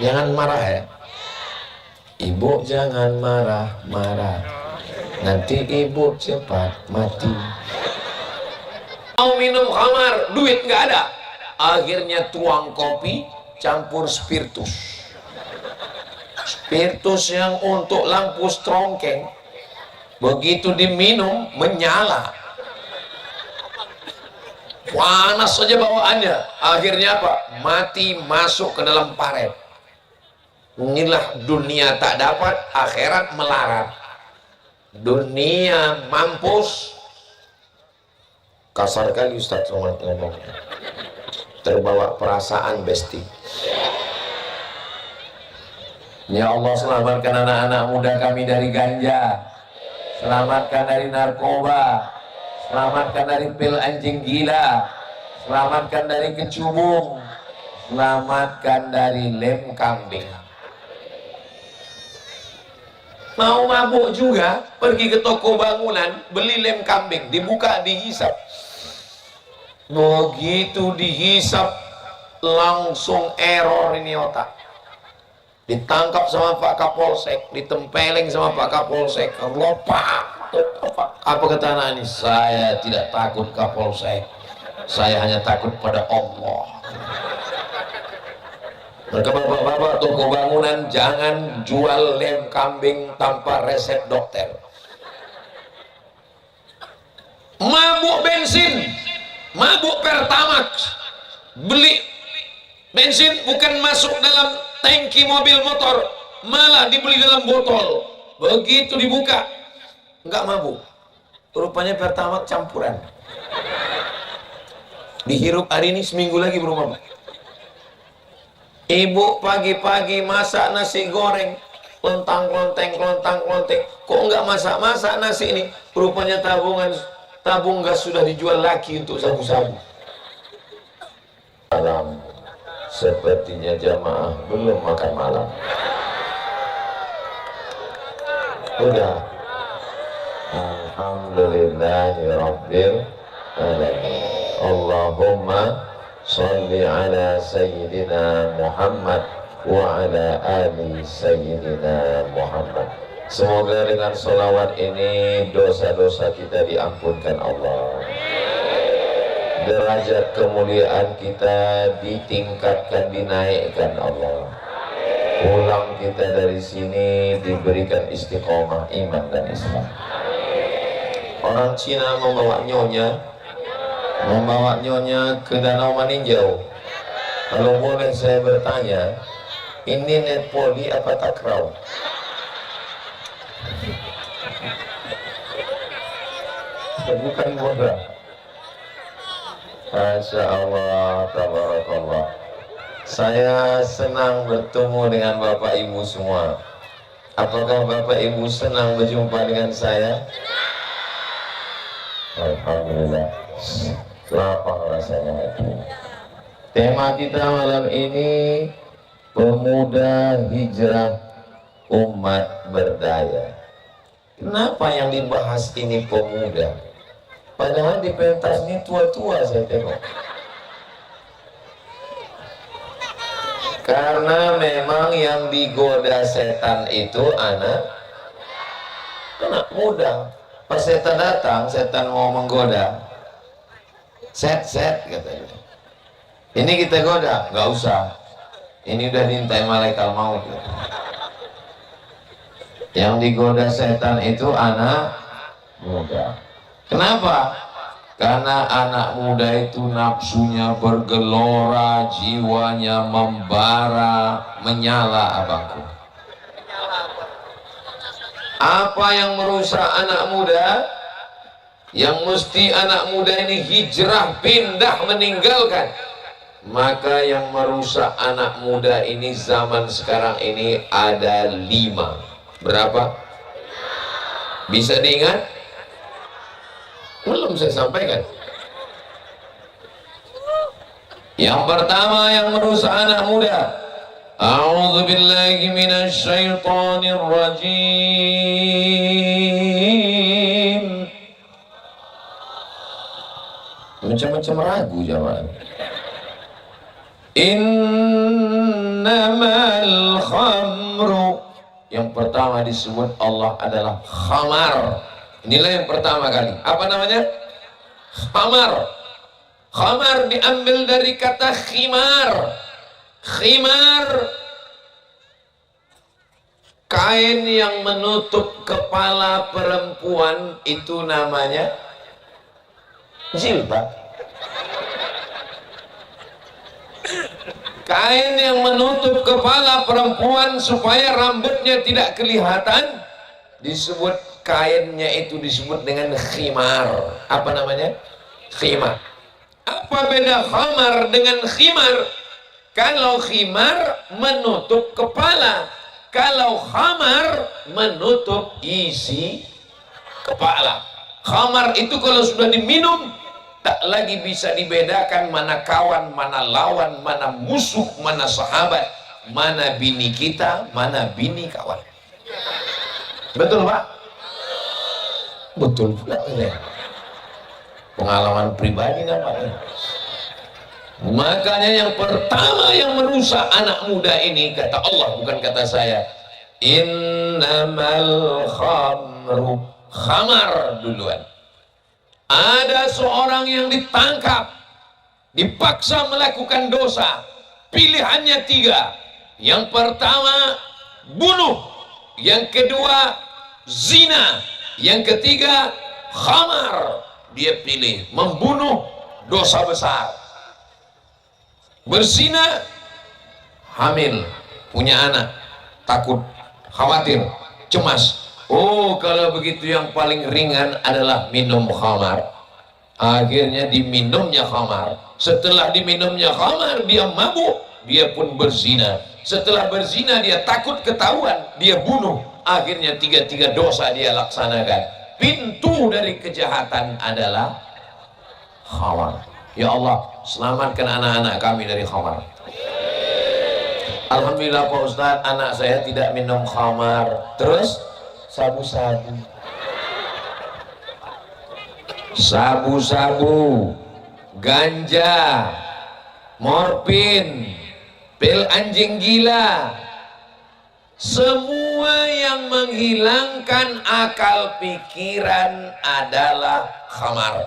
Jangan marah ya. Ibu jangan marah-marah, nanti ibu cepat mati. Mau minum khamar, duit nggak ada. Akhirnya tuang kopi campur spiritus. Spiritus yang untuk lampu strongkeng, begitu diminum menyala. Panas saja bawaannya. Akhirnya apa? Mati masuk ke dalam paret. Inilah dunia tak dapat, akhirat melarat. Dunia mampus. Kasar kali Ustaz Somad ngomongnya. Terbawa perasaan besti. Ya Allah, selamatkan anak-anak muda kami dari ganja, selamatkan dari narkoba, selamatkan dari pil anjing gila, selamatkan dari kecubung, selamatkan dari lem kambing. Mau mabuk juga, pergi ke toko bangunan, beli lem kambing, dibuka, dihisap. Begitu dihisap, langsung error ini otak. Ditangkap sama Pak Kapolsek, ditempeleng sama Pak Kapolsek, lopak. Apa kata anak ini? Saya tidak takut Kapolsek, saya hanya takut pada Allah. Maka bapak-bapak toko bangunan jangan jual lem kambing tanpa resep dokter. Mabuk bensin, mabuk Pertamax, beli bensin bukan masuk dalam tangki mobil motor, malah dibeli dalam botol. Begitu dibuka, nggak mabuk, rupanya Pertamax campuran. Dihirup hari ini, seminggu lagi belum mabuk. Ibu pagi-pagi masak nasi goreng, lontang-lonteng, lontang-lonteng. Kok nggak masak-masak nasi ini? Rupanya tabung gas sudah dijual lagi untuk sabu-sabu. Malam, sepertinya jamaah belum makan malam. Udah. Alhamdulillahirabbil alamin. Allahumma Salli ala Sayyidina Muhammad wa ala ali Sayyidina Muhammad. Semoga dengan sholawat ini dosa-dosa kita diampunkan Allah, derajat kemuliaan kita ditingkatkan, dinaikkan Allah. Pulang kita dari sini diberikan istiqomah iman dan Islam. Orang Cina membawa nyonya ke Danau Maninjau. Kalau boleh saya bertanya, ini net poli apa takraw? Bukan bodoh. Masya Allah, tabarakallah. Saya senang bertemu dengan Bapak Ibu semua. Apakah Bapak Ibu senang berjumpa dengan saya? Alhamdulillah. Lapang rasanya hati. Tema kita malam ini, pemuda hijrah umat berdaya. Kenapa yang dibahas ini pemuda? Padahal di pentas ini tua-tua saya tengok. Karena memang yang digoda setan itu anak muda. Pas setan datang, setan mau menggoda. Set katanya. Ini kita goda, nggak usah. Ini udah diintai malaikat maut. Yang digoda setan itu anak muda. Kenapa? Karena anak muda itu nafsunya bergelora, jiwanya membara, menyala abangku. Apa yang merusak anak muda? Yang mesti anak muda ini hijrah, pindah, meninggalkan. Maka yang merusak anak muda ini zaman sekarang ini ada 5. Berapa? Bisa diingat? Belum saya sampaikan. Yang pertama yang merusak anak muda, a'udzubillahi minasyaitonir rajim. Macam-macam ragu jamaah. Innama innamal khamru. Yang pertama disebut Allah adalah khamar. Inilah yang pertama kali. Apa namanya? Khamar. Khamar diambil dari kata khimar. Khimar, kain yang menutup kepala perempuan, itu namanya jilbab. Kain yang menutup kepala perempuan supaya rambutnya tidak kelihatan, disebut kainnya itu disebut dengan khimar. Apa namanya? Khimar. Apa beda khamar dengan khimar? Kalau khimar menutup kepala, kalau khamar menutup isi kepala. Khamar itu kalau sudah diminum tak lagi bisa dibedakan mana kawan, mana lawan, mana musuh, mana sahabat, mana bini kita, mana bini kawan. Betul Pak? Betul pula ya. Pengalaman pribadi nampaknya. Makanya yang pertama yang merusak anak muda ini, kata Allah bukan kata saya, innamal khamru, khamar duluan. Ada seorang yang ditangkap, dipaksa melakukan dosa, pilihannya tiga. Yang pertama bunuh, yang kedua zina, yang ketiga khamar. Dia pilih membunuh, dosa besar. Berzina, hamil, punya anak, takut, khawatir, cemas. Oh, kalau begitu yang paling ringan adalah minum khamar. Akhirnya diminumnya khamar. Setelah diminumnya khamar, dia mabuk, dia pun berzina. Setelah berzina, dia takut ketahuan, dia bunuh. Akhirnya tiga-tiga dosa dia laksanakan. Pintu dari kejahatan adalah khamar. Ya Allah, selamatkan anak-anak kami dari khamar. Alhamdulillah Pak Ustadz, anak saya tidak minum khamar. Terus sabu-sabu, sabu-sabu, ganja, morfin, pil anjing gila, semua yang menghilangkan akal pikiran adalah khamar.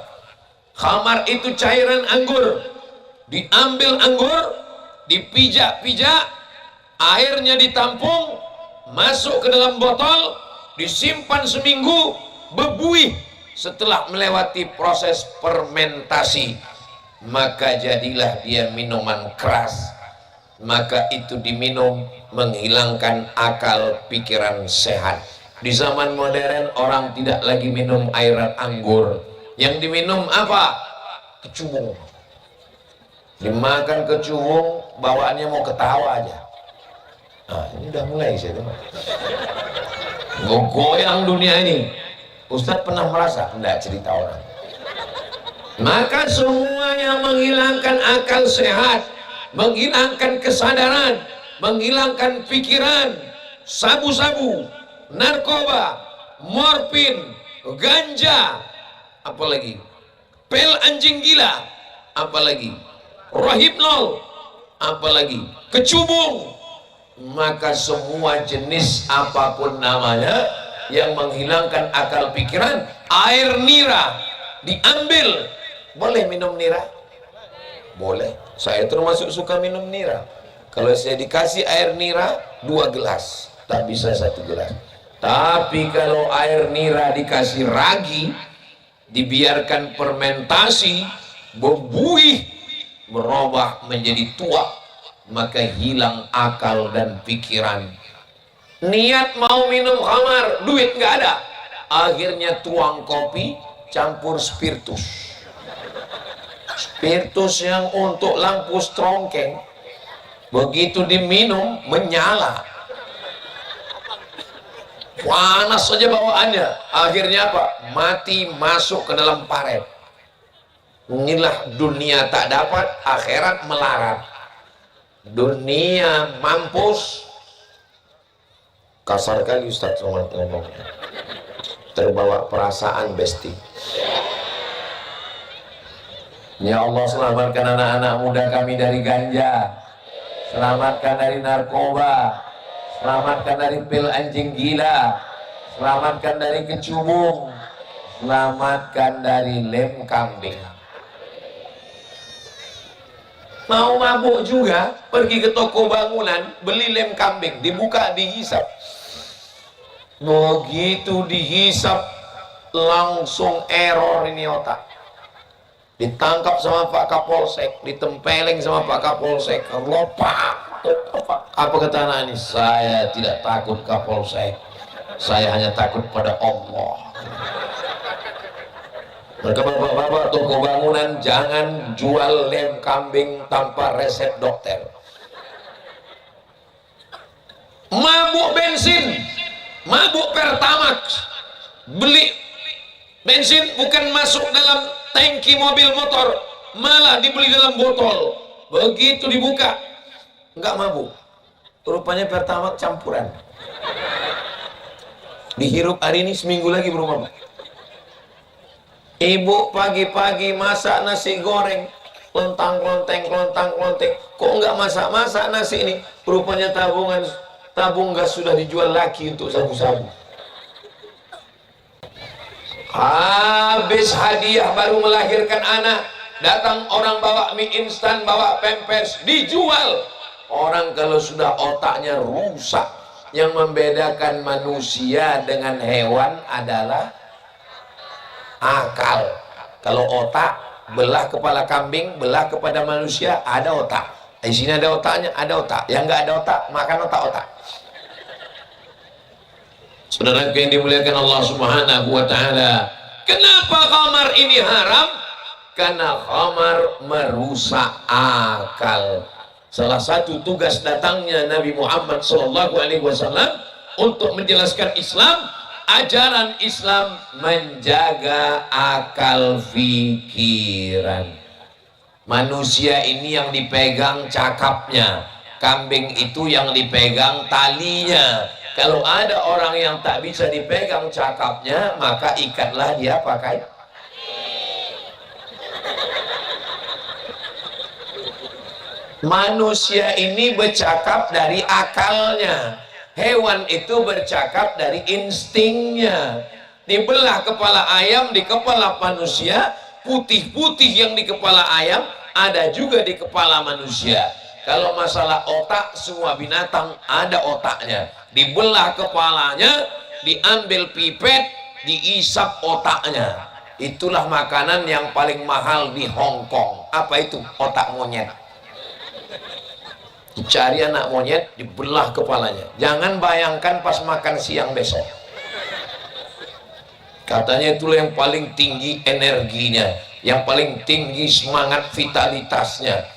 Khamar itu cairan anggur. Diambil anggur, dipijak-pijak, airnya ditampung, masuk ke dalam botol, disimpan seminggu, berbuih. Setelah melewati proses fermentasi, maka jadilah dia minuman keras. Maka itu diminum menghilangkan akal pikiran sehat. Di zaman modern orang tidak lagi minum air anggur. Yang diminum apa? Kecubung. Dimakan kecubung, bawaannya mau ketawa aja. Nah, ini udah mulai saya teman. Goyang dunia ini. Ustadz pernah merasa? Enggak, cerita orang. Maka semua yang menghilangkan akal sehat, menghilangkan kesadaran, menghilangkan pikiran, sabu-sabu, narkoba, morfin, ganja, apalagi pil anjing gila, apalagi rohipnol, apalagi kecubung, maka semua jenis apapun namanya yang menghilangkan akal pikiran. Air nira diambil, boleh minum nira? Boleh. Saya termasuk suka minum nira. Kalau saya dikasih air nira 2 gelas, tak bisa 1 gelas. Tapi kalau air nira dikasih ragi, dibiarkan fermentasi, berbuih, berubah menjadi tua, maka hilang akal dan pikiran. Niat mau minum khamar, duit nggak ada, akhirnya tuang kopi campur spiritus. Spiritus yang untuk lampu strongkeng, begitu diminum menyala, panas saja bawaannya. Akhirnya apa? Mati, masuk ke dalam paret. Inilah dunia tak dapat, akhirat melarat. Dunia mampus. Kasar kali Ustadz Somad ngomongnya. Terbawa perasaan besti. Ya Allah, selamatkan anak-anak muda kami dari ganja. selamatkan dari narkoba, selamatkan dari pil anjing gila, selamatkan dari kecubung, selamatkan dari lem kambing. Mau mabuk juga, pergi ke toko bangunan, beli lem kambing, dibuka, dihisap. Begitu dihisap, langsung error ini otak. Ditangkap sama Pak Kapolsek, ditempeleng sama Pak Kapolsek, lopak. Apa kata anak ini? Saya tidak takut Kapolsek, saya hanya takut pada Allah. Maka bapak-bapak toko bangunan jangan jual lem kambing tanpa resep dokter. Mabuk bensin, mabuk Pertamax, beli bensin bukan masuk dalam tangki mobil motor, malah dibeli dalam botol. Begitu dibuka, nggak mabuk. Rupanya Pertamax campuran. Dihirup hari ini, seminggu lagi belum mabuk. Ibu pagi-pagi masak nasi goreng, lontang-lonteng, lontang-lonteng. Kok nggak masak-masak nasi ini? Rupanya tabung gas sudah dijual lagi untuk sabu-sabu. Habis hadiah baru melahirkan anak, datang orang bawa mie instan, bawa pampers, dijual. Orang kalau sudah otaknya rusak, yang membedakan manusia dengan hewan adalah akal. Kalau otak, belah kepala kambing, belah kepada manusia, ada otak. Di sini ada otaknya, ada otak. Yang nggak ada otak, makan otak-otak. Saudara yang dimuliakan Allah Subhanahu wa Ta'ala, kenapa khamar ini haram? Karena khamar merusak akal. Salah satu tugas datangnya Nabi Muhammad SAW untuk menjelaskan Islam, ajaran Islam menjaga akal pikiran. Manusia ini yang dipegang cakapnya, kambing itu yang dipegang talinya. Kalau ada orang yang tak bisa dipegang cakapnya, maka ikatlah dia pakai. Manusia ini bercakap dari akalnya, hewan itu bercakap dari instingnya. Dibelah kepala ayam di kepala manusia, putih-putih yang di kepala ayam ada juga di kepala manusia. Kalau masalah otak, semua binatang ada otaknya. Dibelah kepalanya, diambil pipet, diisap otaknya. Itulah makanan yang paling mahal di Hong Kong. Apa itu? Otak monyet. Dicari anak monyet, dibelah kepalanya. Jangan bayangkan pas makan siang besok. Katanya itulah yang paling tinggi energinya, yang paling tinggi semangat vitalitasnya.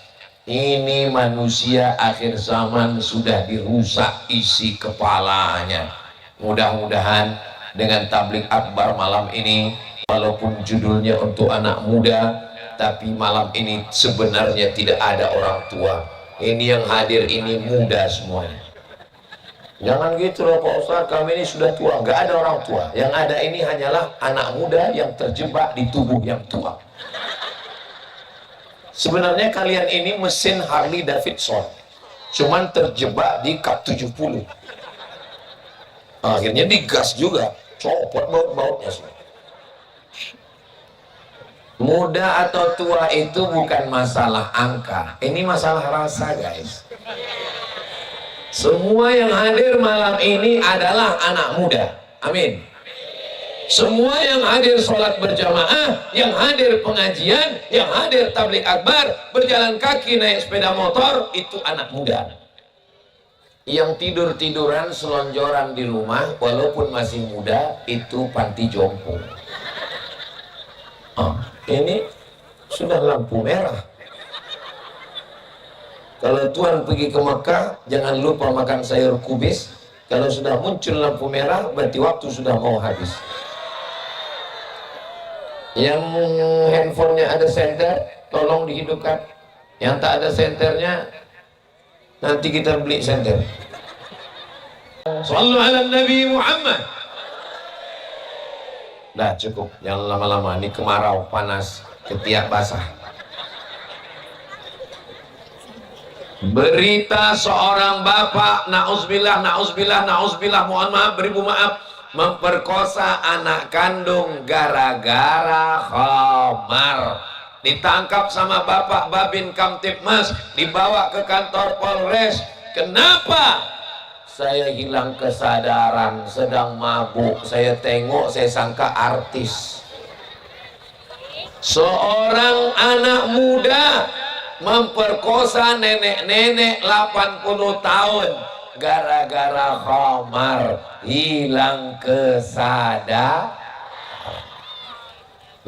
Ini manusia akhir zaman sudah dirusak isi kepalanya. Mudah-mudahan dengan tablik akbar malam ini, walaupun judulnya untuk anak muda, tapi malam ini sebenarnya tidak ada orang tua. Ini yang hadir ini muda semuanya. Jangan gitu loh Pak Ustaz, kami ini sudah tua. Gak ada orang tua. Yang ada ini hanyalah anak muda yang terjebak di tubuh yang tua. Sebenarnya kalian ini mesin Harley Davidson, cuman terjebak di Cup 70. Akhirnya digas juga, copot baut-bautnya semua. Muda atau tua itu bukan masalah angka, ini masalah rasa guys. Semua yang hadir malam ini adalah anak muda, amin. Semua yang hadir sholat berjamaah, yang hadir pengajian, yang hadir tablik akbar, berjalan kaki, naik sepeda motor, itu anak muda. Yang tidur-tiduran selonjoran di rumah, walaupun masih muda, itu panti jompo. Ini sudah lampu merah. Kalau Tuhan pergi ke Mekah, jangan lupa makan sayur kubis. Kalau sudah muncul lampu merah, berarti waktu sudah mau habis. Yang handphonenya ada senter, tolong dihidupkan. Yang tak ada senternya, nanti kita beli senter. Sallu ala Nabi Muhammad. Dah cukup, jangan lama-lama. Ini kemarau, panas, ketiak basah. Berita seorang bapak, nauzubillah, mohon maaf, beribu maaf, memperkosa anak kandung gara-gara khamar. Ditangkap sama bapak Babin Kamtipmas, dibawa ke kantor Polres. Kenapa? Saya hilang kesadaran, sedang mabuk. Saya tengok, saya sangka artis. Seorang anak muda memperkosa nenek-nenek 80 tahun gara-gara khamar, hilang kesadaran.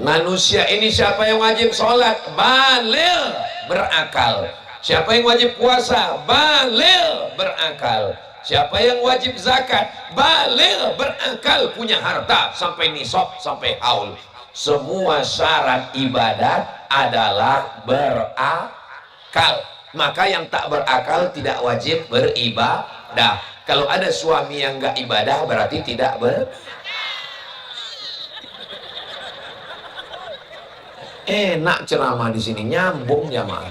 Manusia ini siapa yang wajib sholat? Baligh, berakal. Siapa yang wajib puasa? Baligh, berakal. Siapa yang wajib zakat? Baligh, berakal, punya harta sampai nisab, sampai haul. Semua syarat ibadat adalah berakal. Maka yang tak berakal tidak wajib beribadah. Kalau ada suami yang nggak ibadah berarti tidak enak ceramah di sini, nyambung jamaah.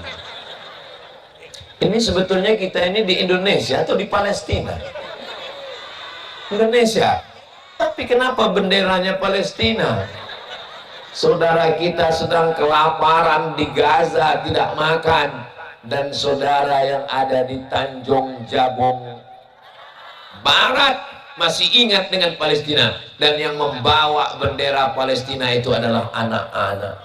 Ini sebetulnya kita ini di Indonesia atau di Palestina? Indonesia. Tapi kenapa benderanya Palestina? Saudara kita sedang kelaparan di Gaza, tidak makan, dan saudara yang ada di Tanjung Jabung Barat masih ingat dengan Palestina, dan yang membawa bendera Palestina itu adalah anak-anak.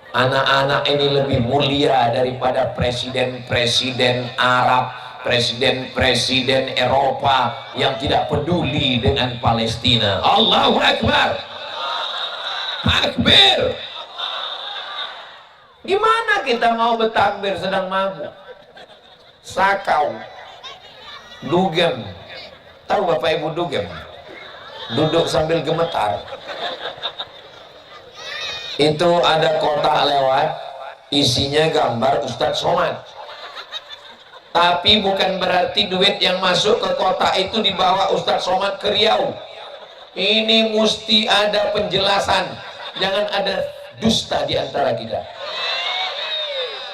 Anak-anak ini lebih mulia daripada presiden-presiden Arab, presiden-presiden Eropa yang tidak peduli dengan Palestina. Allahu Akbar. Takbir. Gimana kita mau bertakbir sedang mabuk? Sakau, dugem. Tahu Bapak Ibu dugem? Duduk sambil gemetar. Itu ada kotak lewat, isinya gambar Ustadz Somad. Tapi bukan berarti duit yang masuk ke kotak itu dibawa Ustadz Somad ke Riau. Ini mesti ada penjelasan. Jangan ada dusta di antara kita.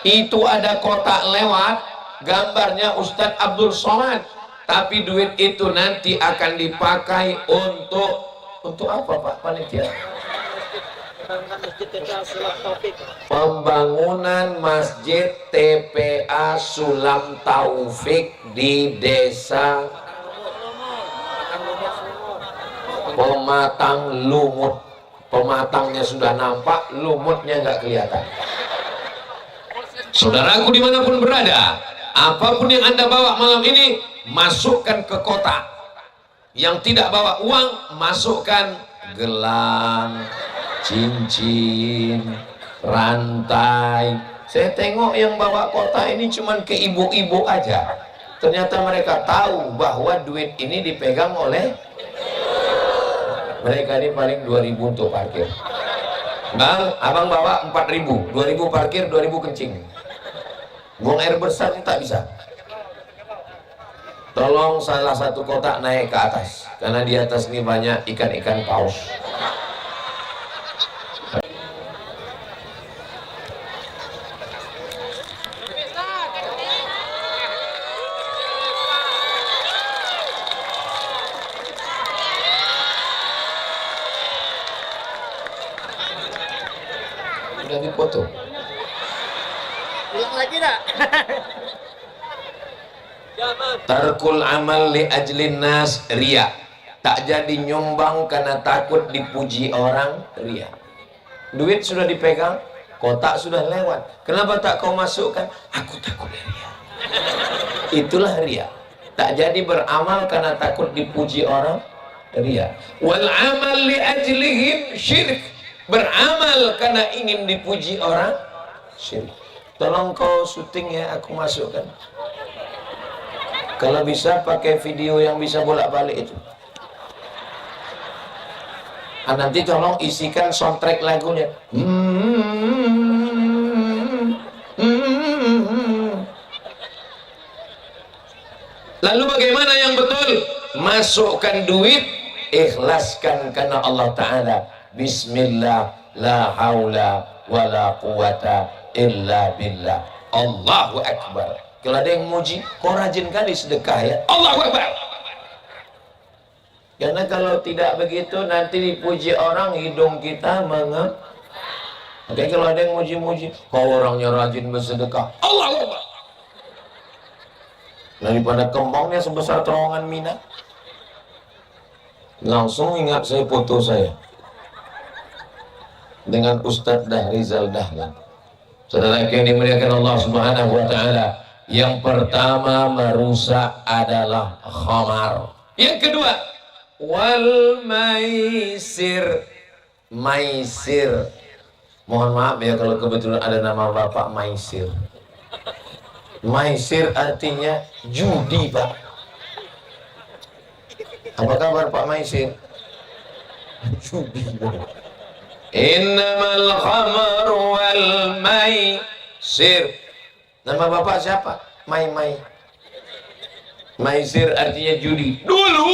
Itu ada kotak lewat, gambarnya Ustadz Abdul Somad. Tapi duit itu nanti akan dipakai untuk apa Pak Panitia? Pembangunan Masjid TPA Sulam Taufik di desa Pematang Lumut. Pematangnya sudah nampak, lumutnya nggak kelihatan. Saudaraku dimanapun berada, apapun yang Anda bawa malam ini, masukkan ke kotak. Yang tidak bawa uang, masukkan gelang, cincin, rantai. Saya tengok yang bawa kotak ini cuman ke ibu-ibu aja. Ternyata mereka tahu bahwa duit ini dipegang oleh mereka. Ini paling 2.000 untuk parkir. Bang, abang bawa 4.000, 2.000 parkir, 2.000 kencing. Buang air besar tak bisa. Tolong salah satu kotak naik ke atas, karena di atas ini banyak ikan-ikan paus. Udah dipoto. Ulang lagi tak? Tarkul amal li ajlin nas ria. Tak jadi nyumbang karena takut dipuji orang, ria. Duit sudah dipegang, kotak sudah lewat. Kenapa tak kau masukkan? Aku takut ria. Itulah ria. Tak jadi beramal karena takut dipuji orang, ria. Wal amal li ajlihim syirik. Beramal karena ingin dipuji orang, syirik. Tolong kau syuting ya, aku masukkan. Kalau bisa pakai video yang bisa bolak-balik itu. Nanti tolong isikan soundtrack lagunya. Lalu bagaimana yang betul? Masukkan duit, ikhlaskan karena Allah Ta'ala. Bismillah, la haula wa la quwata illa billah. Allahu Akbar. Kalau ada yang muji, kok rajin kali sedekah ya, Allahu Akbar. Karena kalau tidak begitu nanti dipuji orang, hidung kita mengep. Oke, kalau ada yang muji-muji, kau orangnya rajin bersedekah, Allahu Akbar. Daripada kembangnya sebesar terowongan Mina. Langsung ingat saya foto saya dengan Ustadz Rizal Dahlan. Saudara yang dimuliakan Allah Subhanahu wa Ta'ala, yang pertama merusak adalah khamar. Yang kedua, wal maisir. Maisir, mohon maaf ya kalau kebetulan ada nama bapak Maisir. Maisir artinya judi, Pak. Apa kabar Pak Maisir? Judi. Innamal khamru wal maisir. Nama bapak siapa? Maisir artinya judi. Dulu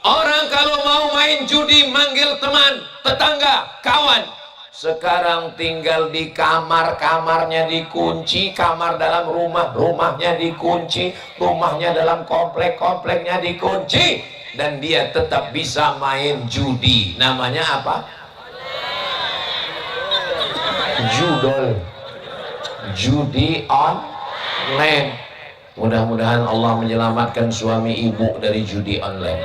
orang kalau mau main judi manggil teman, tetangga, kawan. Sekarang tinggal di kamar, kamarnya dikunci, kamar dalam rumah, rumahnya dikunci, rumahnya dalam komplek, kompleknya dikunci, dan dia tetap bisa main judi. Namanya apa? Judol. Judi online. Mudah-mudahan Allah menyelamatkan suami ibu dari judi online.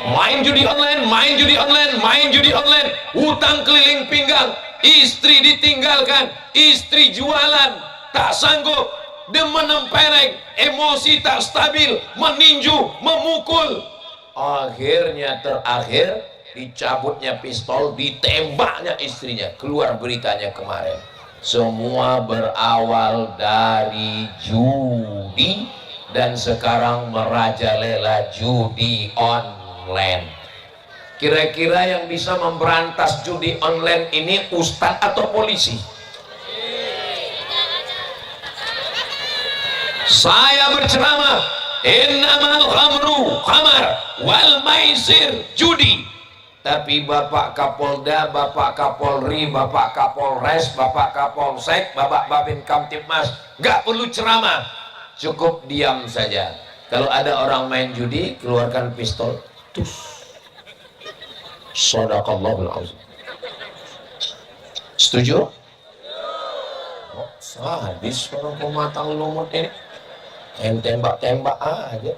Main judi online, main judi online, main judi online, hutang keliling pinggang, istri ditinggalkan, istri jualan, tak sanggup, demen empereng, emosi tak stabil, meninju, memukul. Akhirnya terakhir dicabutnya pistol, ditembaknya istrinya. Keluar beritanya kemarin. Semua berawal dari judi dan sekarang merajalela judi online. Kira-kira yang bisa memberantas judi online ini ustadz atau polisi? Saya berceramah, innamal khamru khamar wal maisir judi. Tapi Bapak Kapolda, Bapak Kapolri, Bapak Kapolres, Bapak Kapolsek, Bapak Babin Kamtibmas gak perlu ceramah, cukup diam saja. Kalau ada orang main judi, keluarkan pistol. Shadaqallahul azim. Setuju? Oh, sadis orang pematang lumut ini. Yang tembak-tembak aja.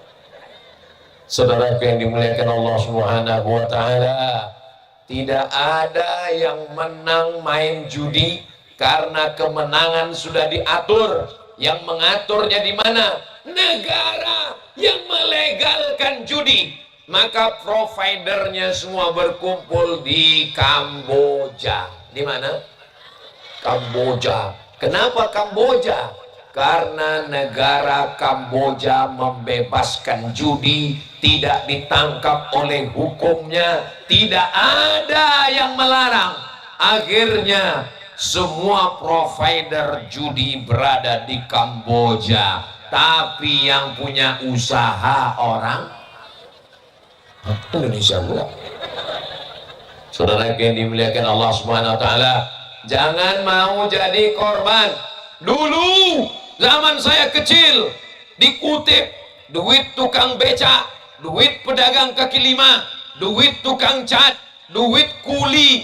Saudara yang dimuliakan Allah Subhanahu wa Ta'ala, tidak ada yang menang main judi karena kemenangan sudah diatur. Yang mengaturnya di mana? Negara yang melegalkan judi. Maka providernya semua berkumpul di Kamboja. Di mana? Kamboja. Kenapa Kamboja? Karena negara Kamboja membebaskan judi, tidak ditangkap oleh hukumnya, tidak ada yang melarang. Akhirnya semua provider judi berada di Kamboja, tapi yang punya usaha orang Indonesia pula. Saudara yang dimuliakan Allah Subhanahu wa Ta'ala, jangan mau jadi korban. Dulu zaman saya kecil dikutip duit tukang beca, duit pedagang kaki lima, duit tukang cat, duit kuli.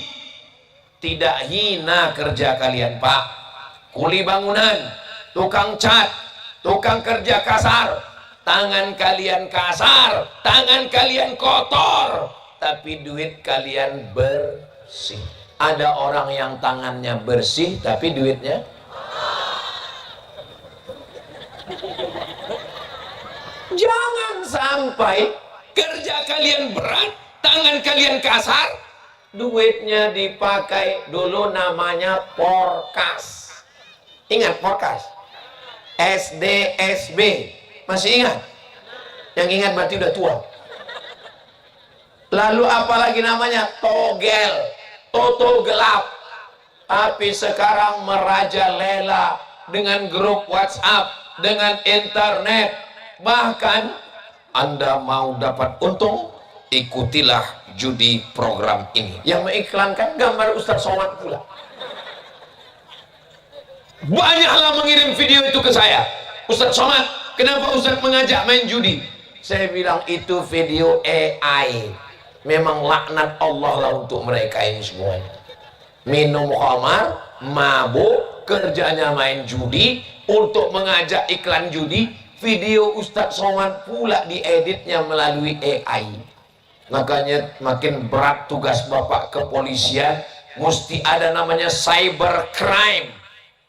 Tidak hina kerja kalian, Pak. Kuli bangunan, tukang cat, tukang kerja kasar, tangan kalian kasar, tangan kalian kotor, tapi duit kalian bersih. Ada orang yang tangannya bersih tapi duitnya jangan sampai kerja kalian berat, tangan kalian kasar, duitnya dipakai. Dulu namanya porkas. Ingat porkas? SD, SB. Masih ingat? Yang ingat berarti udah tua. Lalu apalagi namanya? Togel, toto gelap. Tapi sekarang merajalela dengan grup WhatsApp, dengan internet. Bahkan Anda mau dapat untung, ikutilah judi program ini. Yang mengiklankan gambar Ustaz Somad pula. Banyaklah mengirim video itu ke saya. Ustaz Somad, kenapa Ustaz mengajak main judi? Saya bilang itu video AI. Memang laknat Allah lah untuk mereka ini semuanya. Minum khamar, mabuk, kerjanya main judi, untuk mengajak iklan judi. Video Ustaz Somad pula dieditnya melalui AI. Makanya makin berat tugas Bapak kepolisian, mesti ada namanya cyber crime.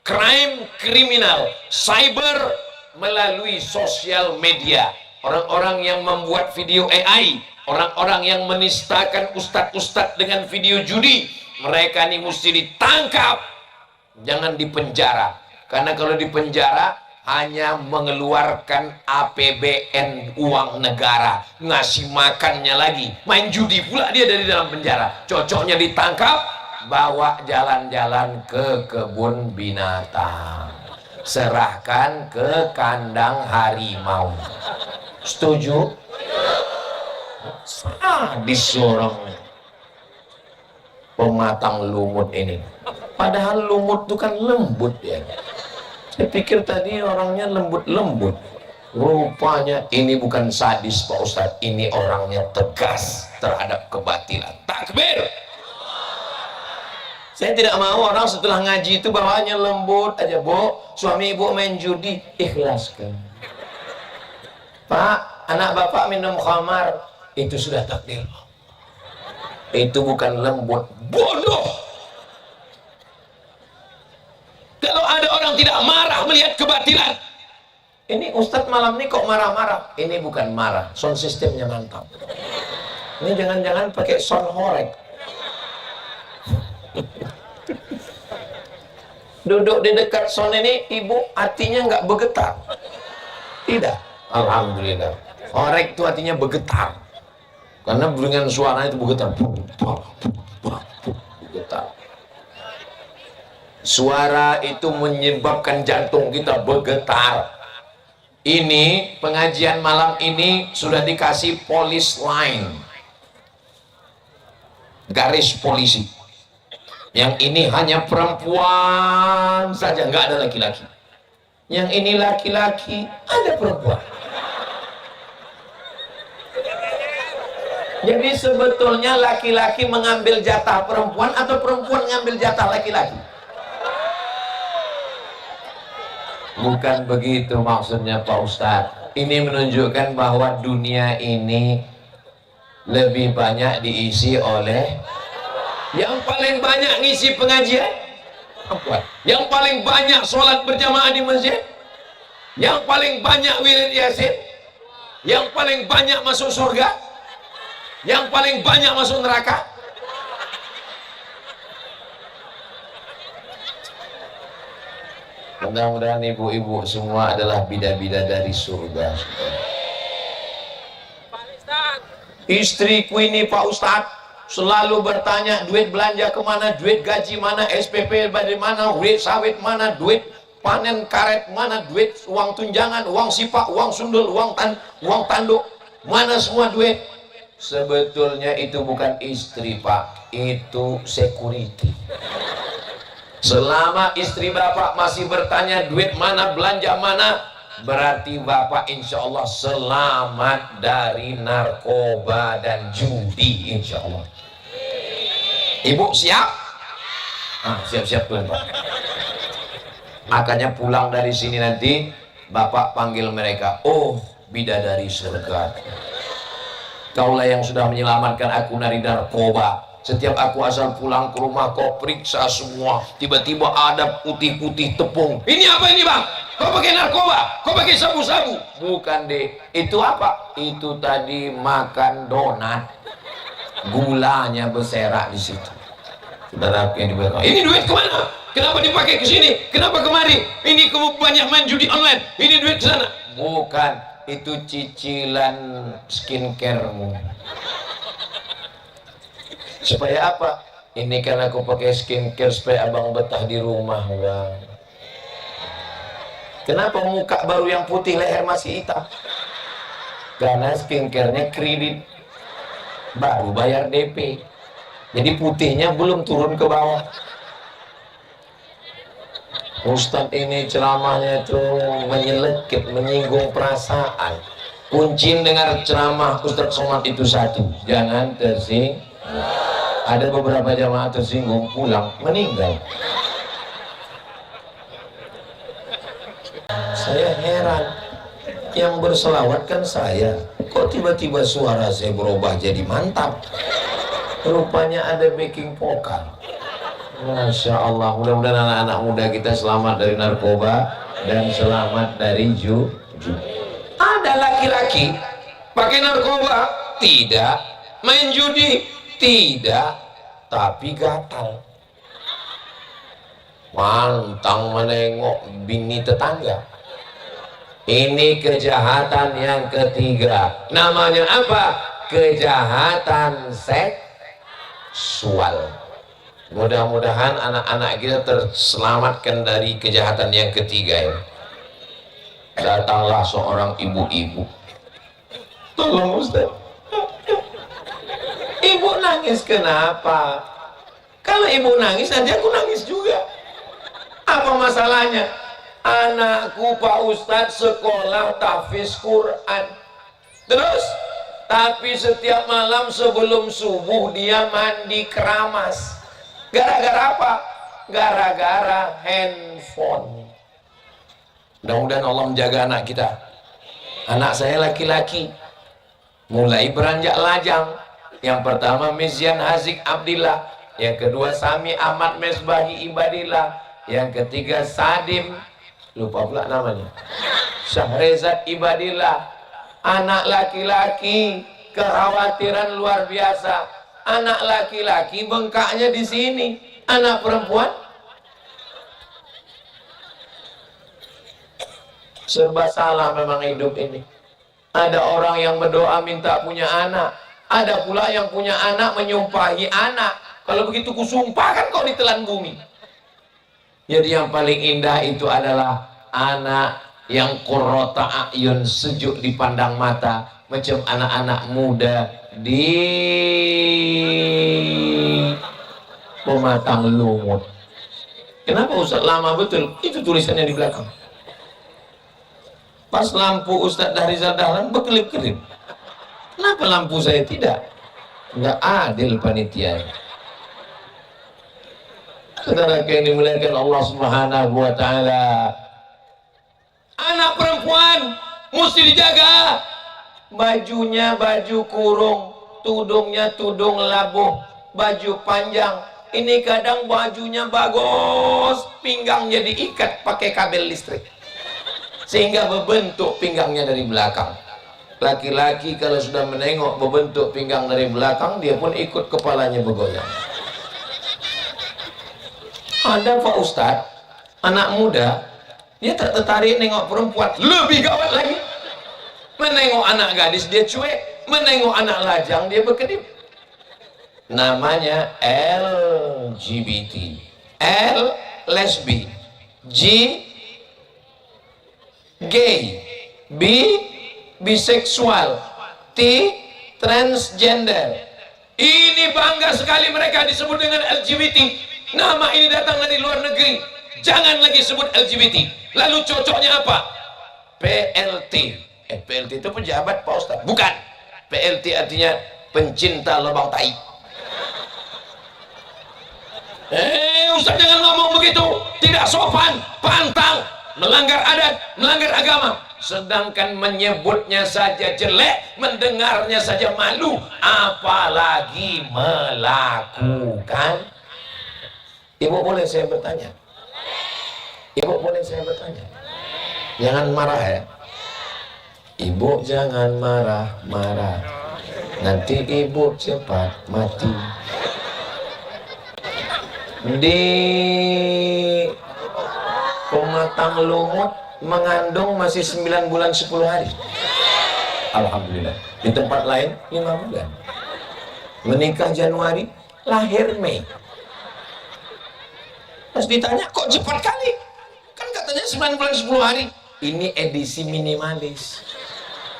Crime kriminal, cyber melalui sosial media. Orang-orang yang membuat video AI, orang-orang yang menistakan ustadz-ustadz dengan video judi, mereka ini mesti ditangkap, jangan dipenjara. Karena kalau dipenjara hanya mengeluarkan APBN uang negara, ngasih makannya lagi, main judi pula dia dari dalam penjara. Cocoknya ditangkap, bawa jalan-jalan ke kebun binatang, serahkan ke kandang harimau. Setuju? Disuruh pematang lumut ini, padahal lumut itu kan lembut ya. Saya pikir tadi orangnya lembut-lembut, rupanya ini bukan sadis Pak Ustadz, ini orangnya tegas terhadap kebatilan. Takbir. Saya tidak mau orang setelah ngaji itu bawaannya lembut aja. Bu, suami ibu main judi, ikhlaskan. Pak, anak bapak minum khamar, itu sudah takdir. Itu bukan lembut, bodoh. Kalau ada orang tidak marah melihat kebatilan, ini Ustadz malam ini kok marah-marah? Ini bukan marah, sound sistemnya mantap. Ini jangan-jangan pakai sound horek. Duduk di dekat sound ini, ibu hatinya nggak bergetar? Tidak. Alhamdulillah. Horek itu hatinya bergetar, karena dengan suara itu bergetar. Bergetar. Suara itu menyebabkan jantung kita bergetar. Ini pengajian malam ini sudah dikasih police line, garis polisi. Yang ini hanya perempuan saja, nggak ada laki-laki. Yang ini laki-laki, ada perempuan. Jadi sebetulnya laki-laki mengambil jatah perempuan atau perempuan mengambil jatah laki-laki? Bukan begitu maksudnya Pak Ustadz. Ini menunjukkan bahwa dunia ini lebih banyak diisi oleh, yang paling banyak ngisi pengajian perempuan, yang paling banyak sholat berjamaah di masjid, yang paling banyak wirid yasin, yang paling banyak masuk surga, yang paling banyak masuk neraka. Mudah-mudahan ibu-ibu semua adalah bida-bida dari surga. Istriku ini Pak Ustadz selalu bertanya, duit belanja kemana, duit gaji mana, SPP dari mana, duit sawit mana, duit panen karet mana, duit uang tunjangan, uang sipak, uang sundul, uang tanduk, mana semua duit. Sebetulnya itu bukan istri Pak, itu security. Selama istri bapak masih bertanya duit mana, belanja mana, berarti bapak insya Allah selamat dari narkoba dan judi insya Allah. Ibu siap? Siap-siap tuan Pak. Makanya pulang dari sini nanti bapak panggil mereka, oh bidadari surga, kaulah yang sudah menyelamatkan aku dari narkoba. Setiap aku asal pulang ke rumah kau periksa semua, tiba-tiba ada putih-putih tepung. Ini apa ini bang? Kau pakai narkoba? Kau pakai sabu-sabu? Bukan deh. Itu apa? Itu tadi makan donat, gulanya berserak di situ. Saudara yang diberkahi, ini duit kemana? Kenapa dipakai ke sini? Kenapa kemari? Ini kamu banyak main judi online. Ini duit ke sana. Bukan, itu cicilan skincaremu. Supaya apa? Ini kan aku pakai skincare supaya abang betah di rumah bang. Kenapa muka baru yang putih, leher masih hitam? Karena skincarenya kredit, baru bayar DP, jadi putihnya belum turun ke bawah. Ustadz ini ceramahnya itu menyelekit, menyinggung perasaan. Kunci dengar ceramah Ustadz Somad itu satu, jangan tersinggung. Ada beberapa jamaah tersinggung, pulang, meninggal. Saya heran, yang berselawat kan saya, kok tiba-tiba suara saya berubah jadi mantap? Rupanya ada backing vokal. Masya Allah, mudah-mudahan anak-anak muda kita selamat dari narkoba dan selamat dari judi. Ada laki-laki pakai narkoba? Tidak. Main judi? Tidak. Tapi gatal, pantang menengok bini tetangga. Ini kejahatan yang ketiga. Namanya apa? Kejahatan seksual. Mudah-mudahan anak-anak kita terselamatkan dari kejahatan yang ketiga ini. Datanglah seorang ibu-ibu. Tolong Ustaz, ibu nangis kenapa? Kalau ibu nangis nanti aku nangis juga. Apa masalahnya? Anakku Pak Ustadz sekolah tahfiz Quran. Terus tapi setiap malam sebelum subuh dia mandi keramas. Gara-gara apa? Gara-gara handphone. Mudah-mudahan Allah menjaga anak kita. Anak saya laki-laki mulai beranjak lajang. Yang pertama Mizyan Hazik Abdillah, yang kedua Sami Ahmad Mesbahi Ibadillah, yang ketiga Sadim, lupa pula namanya, Syahrezad Ibadillah. Anak laki-laki kekhawatiran luar biasa. Anak laki-laki bengkaknya di sini, anak perempuan serba salah. Memang hidup ini ada orang yang berdoa minta punya anak, ada pula yang punya anak menyumpahi anak, kalau begitu kusumpahkan kau ditelan bumi. Jadi yang paling indah itu adalah anak yang qurrata a'yun, sejuk dipandang mata, macam anak-anak muda di Pematang Lumut. Kenapa Ustaz lama betul? Itu tulisannya di belakang. Pas lampu Ustaz Dahrizal Dahlan berkelip-kelip. Kenapa lampu saya tidak? Nggak adil panitia. Saudara yang dimuliakan Allah Subhanahu wa taala. Anak perempuan mesti dijaga. Bajunya baju kurung, tudungnya tudung labuh, baju panjang. Ini kadang bajunya bagus, pinggangnya diikat pakai kabel listrik, sehingga berbentuk pinggangnya dari belakang. Laki-laki kalau sudah menengok berbentuk pinggang dari belakang, dia pun ikut kepalanya bergoyang. Ada Pak Ustadz, anak muda, dia tak tertarik nengok perempuan. Lebih gawat lagi, menengok anak gadis dia cuek, menengok anak lajang dia berkedip. Namanya LGBT. L lesbi, G gay, B biseksual, T transgender. Ini bangga sekali mereka disebut dengan LGBT. Nama ini datang dari luar negeri. Jangan lagi sebut LGBT. Lalu cocoknya apa? PLT. PLT itu pejabat Pak Ustaz? Bukan. PLT artinya pencinta lubang tai. Ustaz jangan ngomong begitu, tidak sopan, pantang, melanggar adat, melanggar agama. Sedangkan menyebutnya saja jelek, mendengarnya saja malu, apalagi melakukan. Ibu boleh saya bertanya? Ibu boleh saya bertanya? Jangan marah ya. Ibu jangan marah-marah, nanti ibu cepat mati. Di Pematang Lumut mengandung masih 9 bulan 10 hari. Alhamdulillah. Di tempat lain 5 bulan. Menikah Januari, lahir Mei. Terus ditanya, kok cepat kali? Kan katanya 9 bulan 10 hari. Ini edisi minimalis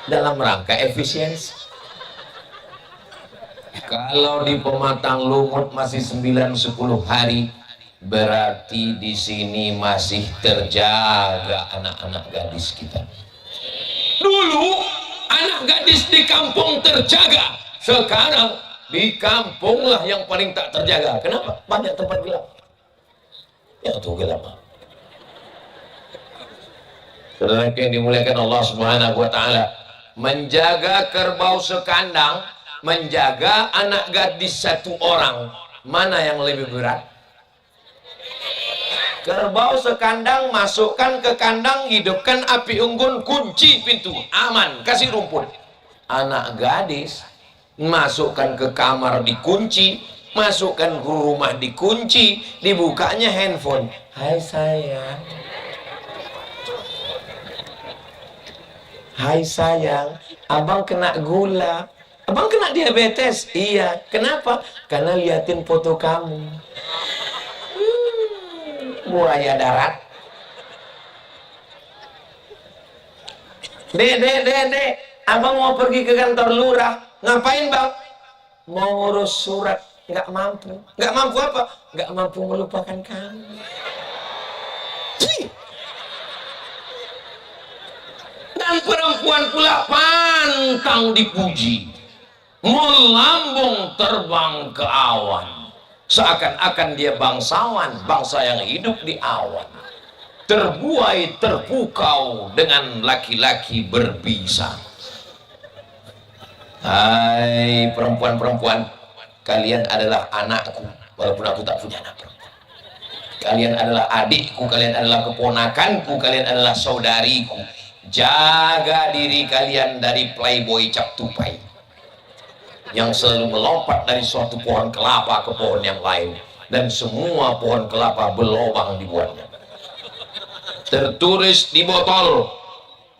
dalam rangka efisiensi. Kalau di Pematang Lumut masih 9-10 hari, Berarti di sini masih terjaga anak-anak gadis kita. Dulu anak gadis di kampung terjaga, sekarang di kampunglah yang paling tak terjaga. Kenapa? Banyak tempat gelap. Ya tuh gelap. Saudara yang dimuliakan Allah Subhanahu wa taala, menjaga kerbau sekandang, menjaga anak gadis satu orang, mana yang lebih berat? Kerbau sekandang masukkan ke kandang, hidupkan api unggun, kunci pintu, aman, kasih rumput. Anak gadis masukkan ke kamar dikunci, masukkan ke rumah dikunci, dibukanya handphone. Hai sayang, hai sayang, abang kena gula, abang kena diabetes. Iya, kenapa? Karena liatin foto kamu. Buaya darat. Dek, abang mau pergi ke kantor lurah. Ngapain bang? Mau ngurus surat. Nggak mampu. Nggak mampu apa? Nggak mampu melupakan kamu. Dan perempuan pula pantang dipuji, melambung terbang ke awan, seakan-akan dia bangsawan, bangsa yang hidup di awan, terbuai terpukau dengan laki-laki berbisa. Hai perempuan-perempuan, kalian adalah anakku walaupun aku tak punya anak perempuan. Kalian adalah adikku, kalian adalah keponakanku, kalian adalah saudariku. Jaga diri kalian dari playboy cap tupai yang selalu melompat dari suatu pohon kelapa ke pohon yang lain, dan semua pohon kelapa berlubang dibuatnya. Tertulis di botol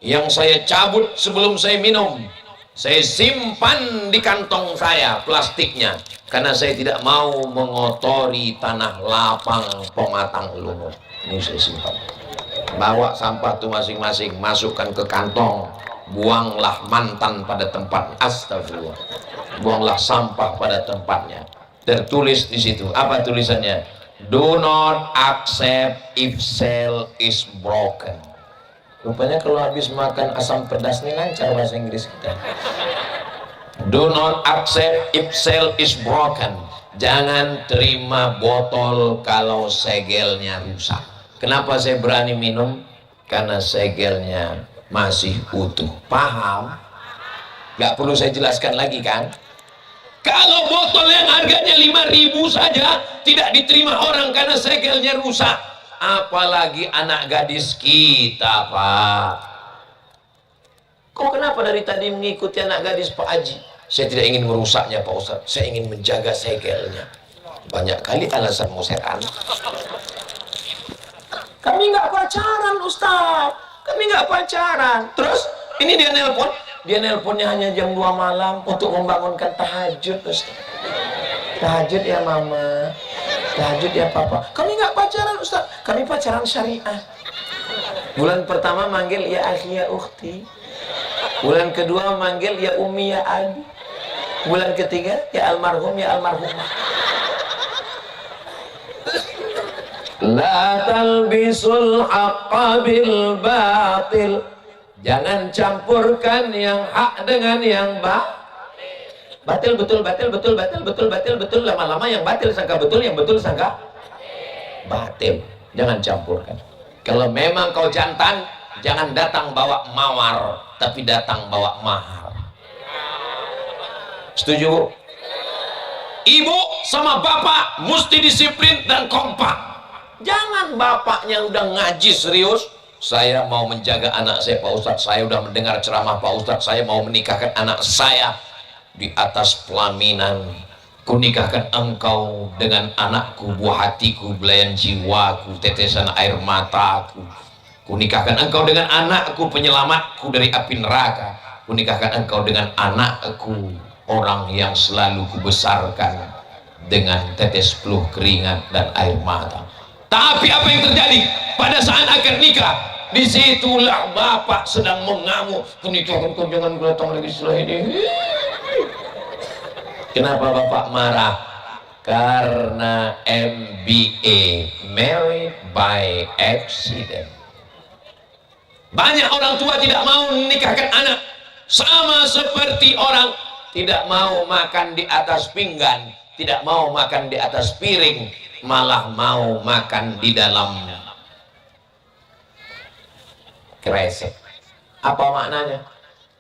yang saya cabut sebelum saya minum, saya simpan di kantong saya plastiknya, karena saya tidak mau mengotori tanah lapang pematang lumut. Ini saya simpan. Bawa sampah tuh masing-masing, masukkan ke kantong, buanglah mantan pada tempat. Astagfirullah, buanglah sampah pada tempatnya. Tertulis di situ, apa tulisannya? Do not accept if cell is broken. Rupanya kalau habis makan asam pedas nih lancar bahasa Inggris kita. Do not accept if cell is broken. Jangan terima botol kalau segelnya rusak. Kenapa saya berani minum? Karena segelnya masih utuh. Paham? Gak perlu saya jelaskan lagi kan? Kalau botol yang harganya 5.000 saja tidak diterima orang karena segelnya rusak, apalagi anak gadis kita, Pak. Kok kenapa dari tadi mengikuti anak gadis Pak Haji? Saya tidak ingin merusaknya Pak Ustaz, saya ingin menjaga segelnya. Banyak kali alasanmu setan. Kami nggak pacaran Ustaz, kami nggak pacaran. Terus ini dia nelpon, nelponnya hanya jam 2 malam untuk membangunkan tahajud Ustaz. Tahajud ya mama, tahajud ya papa. Kami nggak pacaran Ustaz, kami pacaran syariah. Bulan pertama manggil ya akhi ya ukhti, bulan kedua manggil ya umi ya abi, bulan ketiga ya almarhum ya almarhumah. La talbisul haqqa bil batil. Jangan campurkan yang hak dengan yang batil. Betul. Lama-lama yang batil sangka betul, yang betul sangka batil. Jangan campurkan. Kalau memang kau jantan, jangan datang bawa mawar, tapi datang bawa mahar. Setuju? Ibu sama bapak mesti disiplin dan kompak. Jangan bapaknya udah ngaji serius, saya mau menjaga anak saya Pak Ustadz, saya udah mendengar ceramah Pak Ustadz, saya mau menikahkan anak saya di atas pelaminan. Kunikahkan engkau dengan anakku, buah hatiku, belayan jiwaku, tetesan air mataku. Kunikahkan engkau dengan anakku, penyelamatku dari api neraka. Kunikahkan engkau dengan anakku, orang yang selalu kubesarkan dengan tetes peluh keringat dan air mata. Tapi apa yang terjadi pada saat akad nikah? Disitulah bapak sedang mengamuk. Pernikahan kau jangan datang lagi setelah ini. Kenapa bapak marah? karena MBA, married by accident. Banyak orang tua tidak mau menikahkan anak, sama seperti orang tidak mau makan di atas pinggan, tidak mau makan di atas piring, malah mau makan di dalam kresek. Apa maknanya?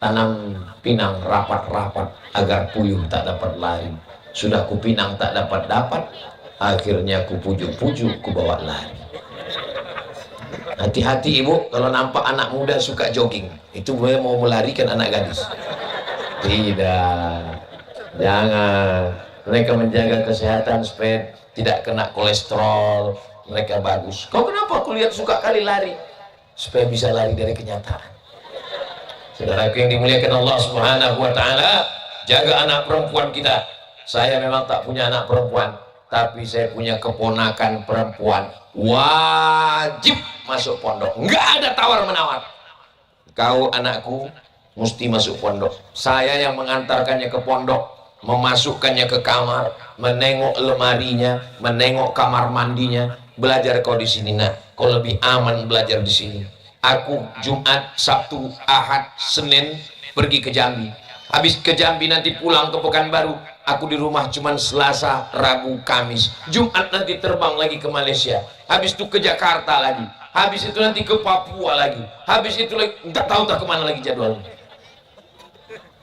Tanam pinang rapat-rapat agar puyuh tak dapat lari. Sudah kupinang tak dapat-dapat, akhirnya kupujuk-pujuk kubawa lari. Hati-hati ibu kalau nampak anak muda suka jogging, itu boleh mau melarikan anak gadis. Tidak, jangan. Mereka menjaga kesehatan supaya tidak kena kolesterol, mereka bagus. Kau kenapa aku lihat suka kali lari? Supaya bisa lari dari kenyataan. Saudaraku yang dimuliakan Allah Subhanahu wa taala, jaga anak perempuan kita. Saya memang tak punya anak perempuan, tapi saya punya keponakan perempuan. Wajib masuk pondok, nggak ada tawar-menawar. Kau anakku mesti masuk pondok. Saya yang mengantarkannya ke pondok, memasukkannya ke kamar, menengok lemarinya, menengok kamar mandinya. Belajar kau di sini nak, kau lebih aman belajar di sini. Aku Jumat, Sabtu, Ahad, Senin pergi ke Jambi. Habis ke Jambi nanti pulang ke Pekanbaru. Aku di rumah cuman Selasa, Rabu, Kamis. Jumat nanti terbang lagi ke Malaysia. Habis itu ke Jakarta lagi. Habis itu nanti ke Papua lagi. Habis itu lagi, nggak tahu tak kemana lagi jadwalnya.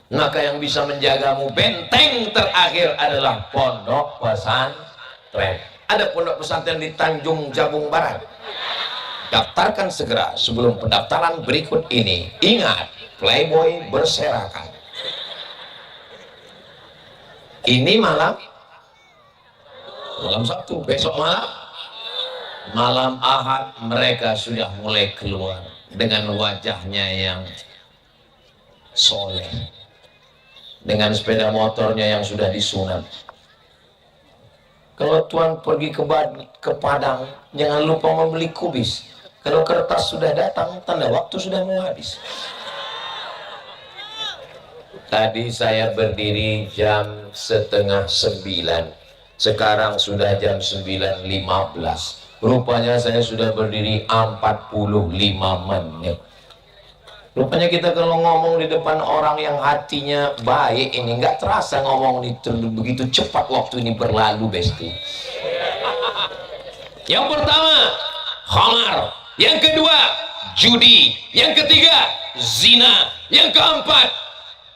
Maka yang bisa menjagamu, benteng terakhir adalah pondok pesantren. Ada pondok pesantren di Tanjung Jabung Barat. Daftarkan segera sebelum pendaftaran berikut ini. Ingat, Playboy berserakan. Ini malam Sabtu, besok malam Ahad mereka sudah mulai keluar dengan wajahnya yang soleh, dengan sepeda motornya yang sudah disunat. Kalau tuan pergi ke Padang, jangan lupa membeli kubis. Kalau kertas sudah datang, tanda waktu sudah mau habis. Tadi saya berdiri jam 8:30. Sekarang sudah jam 9:15. Rupanya saya sudah berdiri 45 menit. Rupanya kita kalau ngomong di depan orang yang hatinya baik ini, nggak terasa ngomong itu begitu cepat waktu ini berlalu, besti. Yang pertama, khamar. Yang kedua, judi. Yang ketiga, zina. Yang keempat,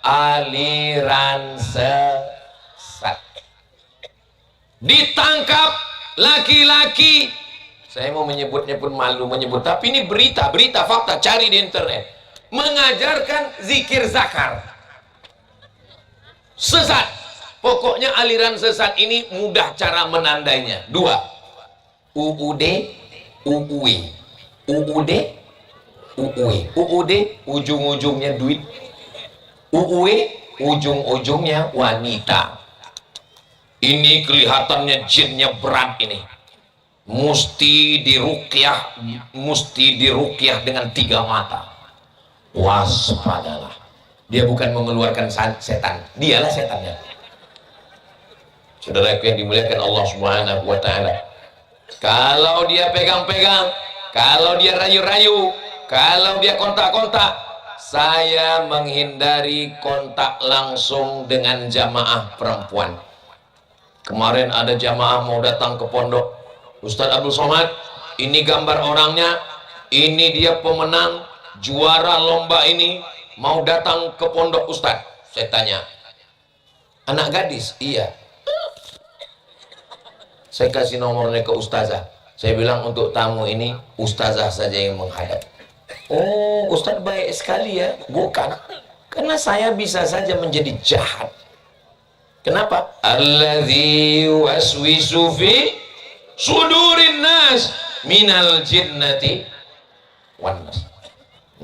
aliran sesat. Ditangkap laki-laki, saya mau menyebutnya pun malu menyebut, tapi ini berita fakta, cari di internet, mengajarkan zikir zakar. Sesat. Pokoknya aliran sesat ini mudah cara menandainya. 2. UUD, UUE. UUD, UUE. UUD ujung-ujungnya duit. UUE ujung-ujungnya wanita. Ini kelihatannya jinnya berat ini. Mesti diruqyah dengan 3 mata. Waspadalah. Dia bukan mengeluarkan setan, dialah setannya. Saudaraku yang dimuliakan Allah Subhanahu wa taala. Kalau dia pegang-pegang, kalau dia rayu-rayu, kalau dia kontak-kontak, saya menghindari kontak langsung dengan jamaah perempuan. Kemarin ada jamaah mau datang ke pondok, Ustadz Abdul Somad, ini gambar orangnya, ini dia pemenang juara lomba ini, mau datang ke pondok Ustadz. Saya tanya, anak gadis? Iya. Saya kasih nomornya ke ustazah. Saya bilang untuk tamu ini ustazah saja yang menghadap. Oh, Ustadz baik sekali ya. Bukan, karena saya bisa saja menjadi jahat. Kenapa? Alladzi waswisu fi sudurin nas minal jinnati wan nas.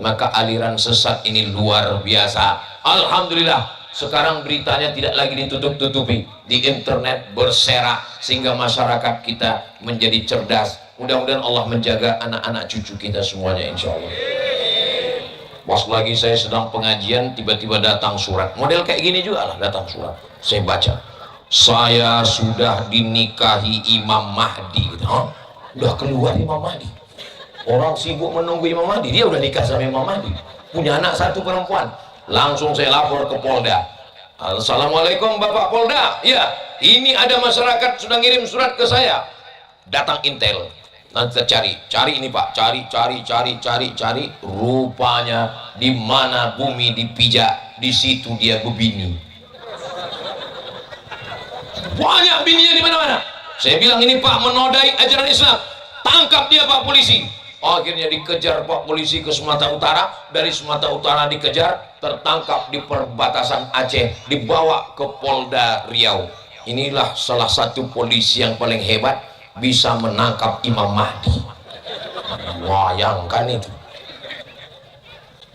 Maka aliran sesat ini luar biasa. Alhamdulillah, sekarang beritanya tidak lagi ditutup-tutupi, di internet berserak sehingga masyarakat kita menjadi cerdas. Mudah-mudahan Allah menjaga anak-anak cucu kita semuanya, insya Allah. Pas lagi saya sedang pengajian, tiba-tiba datang surat model kayak gini juga lah, datang surat. Saya baca, saya sudah dinikahi Imam Mahdi. Hah? Udah keluar Imam Mahdi? Orang sibuk menunggu Imam Mahdi, dia udah nikah sama Imam Mahdi, punya anak satu perempuan. Langsung saya lapor ke Polda. Assalamualaikum Bapak Polda, ya ini ada masyarakat sudah ngirim surat ke saya. Datang intel, nanti kita cari ini Pak, cari. Rupanya di mana bumi dipijak, di situ dia bebini. Banyak bininya di mana-mana. Saya bilang ini Pak menodai ajaran Islam, tangkap dia Pak polisi. Akhirnya dikejar Pak polisi ke Sumatera Utara, dari Sumatera Utara dikejar, tertangkap di perbatasan Aceh, dibawa ke Polda Riau. Inilah salah satu polisi yang paling hebat, bisa menangkap Imam Mahdi. Bayangkan itu.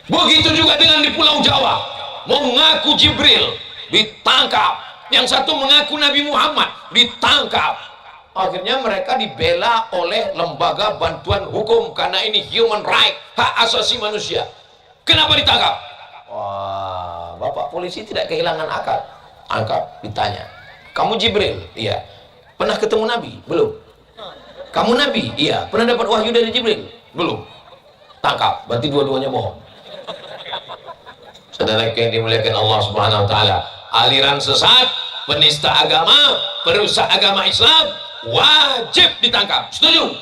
Begitu juga dengan di Pulau Jawa, mengaku Jibril ditangkap, yang satu mengaku Nabi Muhammad ditangkap. Akhirnya mereka dibela oleh lembaga bantuan hukum karena ini human right, hak asasi manusia. Kenapa ditangkap? Wah, Bapak polisi tidak kehilangan akal. Angkat, ditanya, kamu Jibril? Iya. Pernah ketemu Nabi? Belum. Kamu Nabi? Iya. Pernah dapat wahyu dari Jibril? Belum. Tangkap, berarti dua-duanya bohong. Saudara yang dimuliakan Allah Subhanahu wa taala, aliran sesat, penista agama, perusak agama Islam wajib ditangkap. Setuju?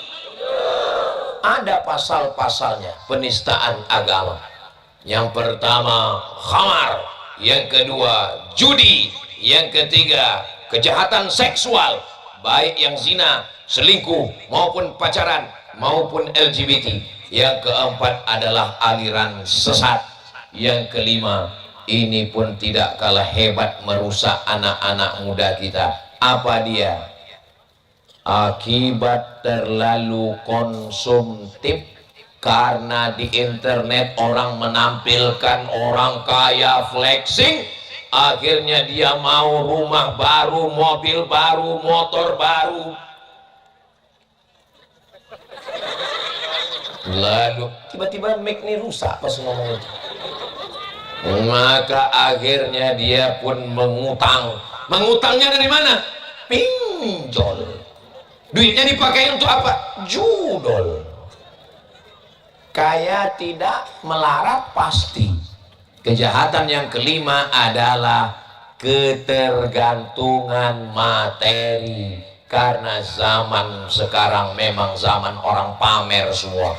Ada pasal-pasalnya penistaan agama. Yang pertama khamar, yang kedua judi, yang ketiga kejahatan seksual, baik yang zina, selingkuh maupun pacaran maupun LGBT. Yang keempat adalah aliran sesat. Yang kelima, ini pun tidak kalah hebat merusak anak-anak muda kita. Apa dia? Akibat terlalu konsumtif, karena di internet orang menampilkan orang kaya flexing, akhirnya dia mau rumah baru, mobil baru, motor baru, lalu tiba-tiba mic ini rusak pas ngomong itu. Maka akhirnya dia pun mengutang. Mengutangnya dari mana? Pinjol. Duitnya dipakai untuk apa? Judol. Kaya tidak, melarat pasti. Kejahatan yang kelima adalah ketergantungan materi. Karena zaman sekarang memang zaman orang pamer semua.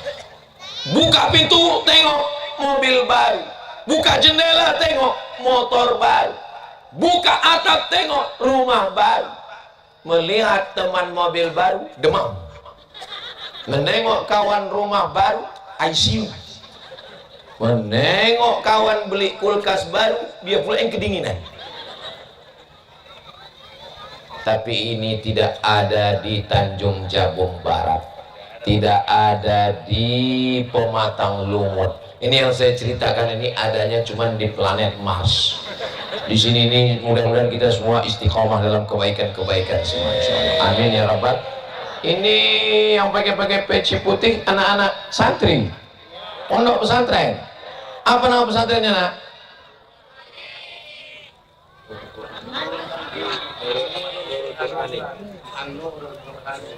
Buka pintu, tengok mobil baru. Buka jendela, tengok motor baru. Buka atap, tengok rumah baru. Melihat teman mobil baru, demam. Menengok kawan rumah baru, ICU. Menengok kawan beli kulkas baru, dia pula yang kedinginan. Tapi ini tidak ada di Tanjung Jabung Barat, tidak ada di Pematang Lumut. Ini yang saya ceritakan ini adanya cuma di planet Mars. Di sini ini mudah-mudahan kita semua istiqomah dalam kebaikan-kebaikan semua. Amin ya Rabbal. Ini yang pakai peci putih anak-anak santri, pondok pesantren. Apa nama pesantrennya, nak?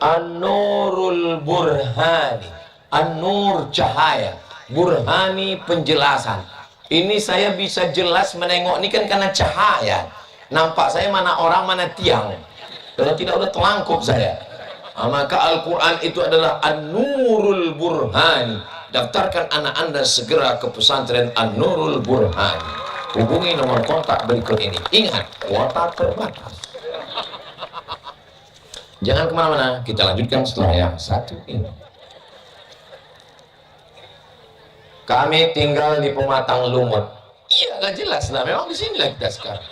An-Nurul Burhani, An-Nur cahaya, Burhani penjelasan. Ini saya bisa jelas menengok ini kan karena cahaya. Nampak saya mana orang mana tiang. Kalau tidak udah telangkup saya. Maka Al-Quran itu adalah An-Nurul Burhani. Daftarkan anak anda segera ke pesantren An-Nurul Burhani. Hubungi nomor kontak berikut ini. Ingat, kuota terbatas. Jangan kemana-mana, kita lanjutkan setelah yang satu ini. Kami tinggal di Pematang Lumut. Iya, gak jelas lah. Memang di sinilah kita sekarang.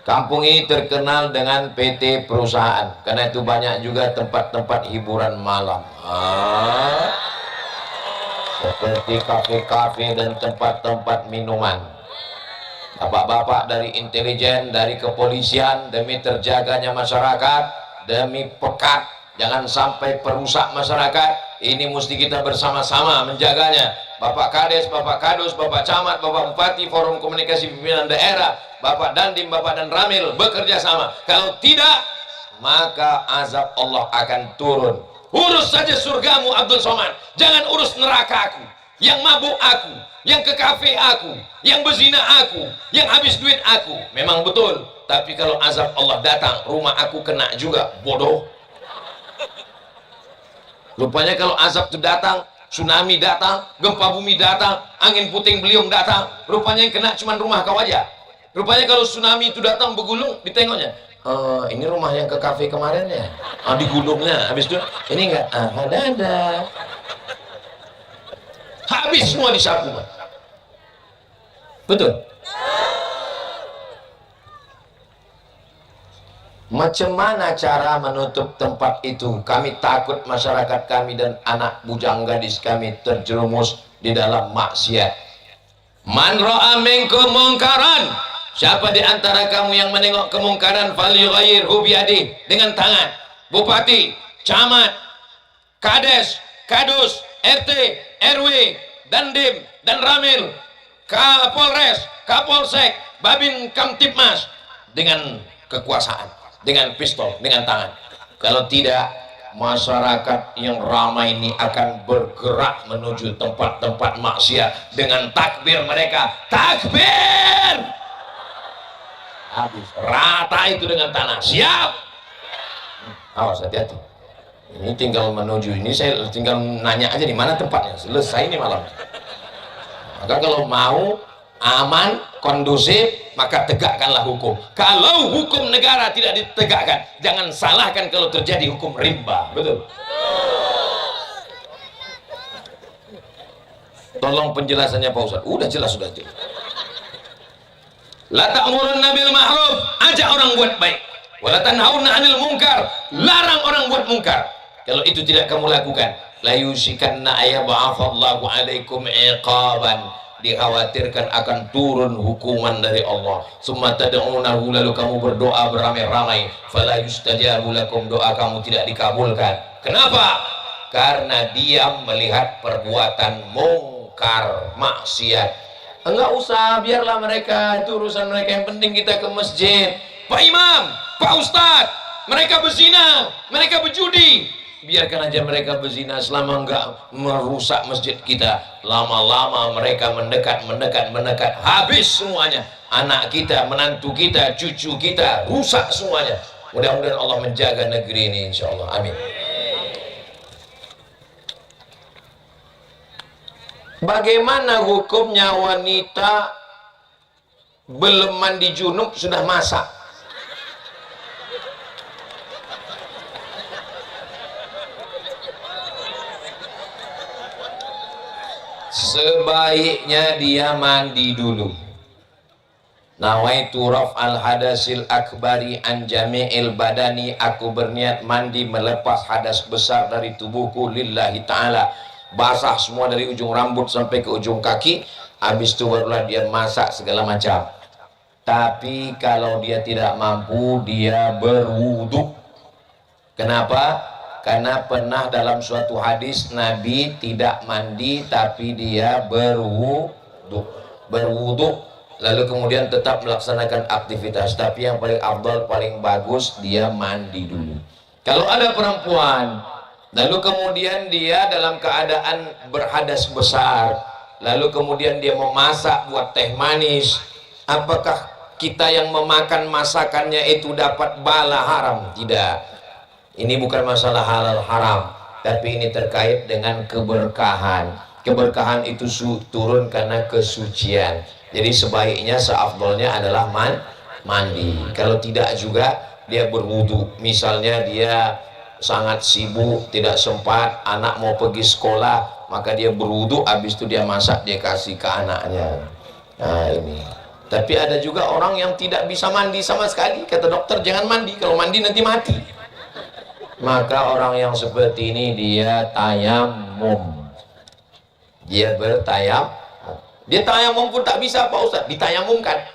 Kampung ini terkenal dengan PT perusahaan. Karena itu banyak juga tempat-tempat hiburan malam. Seperti kafe-kafe dan tempat-tempat minuman. Bapak-bapak dari intelijen, dari kepolisian, demi terjaganya masyarakat, demi pekat, jangan sampai perusak masyarakat. Ini mesti kita bersama-sama menjaganya. Bapak Kades, Bapak Kadus, Bapak Camat, Bapak Bupati, Forum Komunikasi Pimpinan Daerah, Bapak Dandim, Bapak Dan Ramil bekerja sama. Kalau tidak, maka azab Allah akan turun. Urus saja surgamu Abdul Somad, jangan urus neraka aku, yang mabuk aku, yang ke kafe aku, yang berzina aku, yang habis duit aku. Memang betul, tapi kalau azab Allah datang, rumah aku kena juga, bodoh. Rupanya kalau azab itu datang, tsunami datang, gempa bumi datang, angin puting beliung datang, rupanya yang kena cuma rumah kau aja. Rupanya kalau tsunami itu datang bergulung, ditengoknya, ini rumah yang ke kafe kemarin ya, di gulungnya, habis itu ini enggak, ada, habis semua disapu. Betul. Macam mana cara menutup tempat itu? Kami takut masyarakat kami dan anak bujang gadis kami terjerumus di dalam maksiat. Man ra'a minkum mungkaran, siapa di antara kamu yang menengok kemungkaran, falyughayyirhu biyadihi, dengan tangan. Bupati, camat, kades, kadus, RT, RW, dandim, dan ramil, kapolres, kapolsek, babin kamtipmas, dengan kekuasaan, dengan pistol, dengan tangan. Kalau tidak, masyarakat yang ramai ini akan bergerak menuju tempat-tempat maksiat dengan takbir mereka. Takbir! Habis rata itu dengan tanah. Siap! Awas, hati-hati. Ini tinggal menuju, ini saya tinggal nanya aja di mana tempatnya. Selesai ini malam. Maka kalau mau aman, kondusif, maka tegakkanlah hukum. Kalau hukum negara tidak ditegakkan, jangan salahkan kalau terjadi hukum rimba. Betul? Tolong penjelasannya Pak Ustaz. Udah jelas, sudah jelas. La ta'murunna bil ma'ruf, ajak orang buat baik. Wa la tanhauna 'anil munkar, larang orang buat munkar. Kalau itu tidak kamu lakukan, la yusikanna ayyab'atsallahu 'alaikum iqaban, dikhawatirkan akan turun hukuman dari Allah. Summa tad'unahu, lalu kamu berdoa beramai-ramai, fala yustajabu lakum, doa kamu tidak dikabulkan. Kenapa? Karena dia melihat perbuatan mungkar, maksiat. Enggak usah, biarlah mereka, itu urusan mereka, yang penting kita ke masjid. Pak Imam, Pak Ustadz, mereka berzina, mereka berjudi, biarkan aja mereka berzina selama enggak merusak masjid kita. Lama-lama mereka mendekat, habis semuanya. Anak kita, menantu kita, cucu kita, rusak semuanya. Mudah-mudahan Allah menjaga negeri ini, insya Allah. Amin. Bagaimana hukumnya wanita belum mandi junub sudah masak? Sebaiknya dia mandi dulu. Nawaitu raf'al hadasil akbari an jami'il badani, aku berniat mandi melepas hadas besar dari tubuhku lillahi ta'ala. Basah semua dari ujung rambut sampai ke ujung kaki, habis itu barulah dia masak segala macam. Tapi kalau dia tidak mampu, dia berwudu. Kenapa? Karena pernah dalam suatu hadis Nabi tidak mandi tapi dia berwudu, lalu kemudian tetap melaksanakan aktivitas. Tapi yang paling afdal, paling bagus, dia mandi dulu. Kalau ada perempuan lalu kemudian dia dalam keadaan berhadas besar, lalu kemudian dia mau masak buat teh manis, apakah kita yang memakan masakannya itu dapat bala haram? Tidak. Ini bukan masalah halal haram, tapi ini terkait dengan keberkahan. Keberkahan itu turun karena kesucian. Jadi sebaiknya, seafdolnya adalah mandi. Kalau tidak juga dia berwudu. Misalnya dia sangat sibuk, tidak sempat, anak mau pergi sekolah, maka dia berwudu, habis itu dia masak, dia kasih ke anaknya. Nah ini. Tapi ada juga orang yang tidak bisa mandi sama sekali. Kata dokter, jangan mandi, kalau mandi nanti mati. Maka orang yang seperti ini dia tayamum. Dia bertayamum. Dia tayamum pun tak bisa Pak Ustaz, ditayamumkan.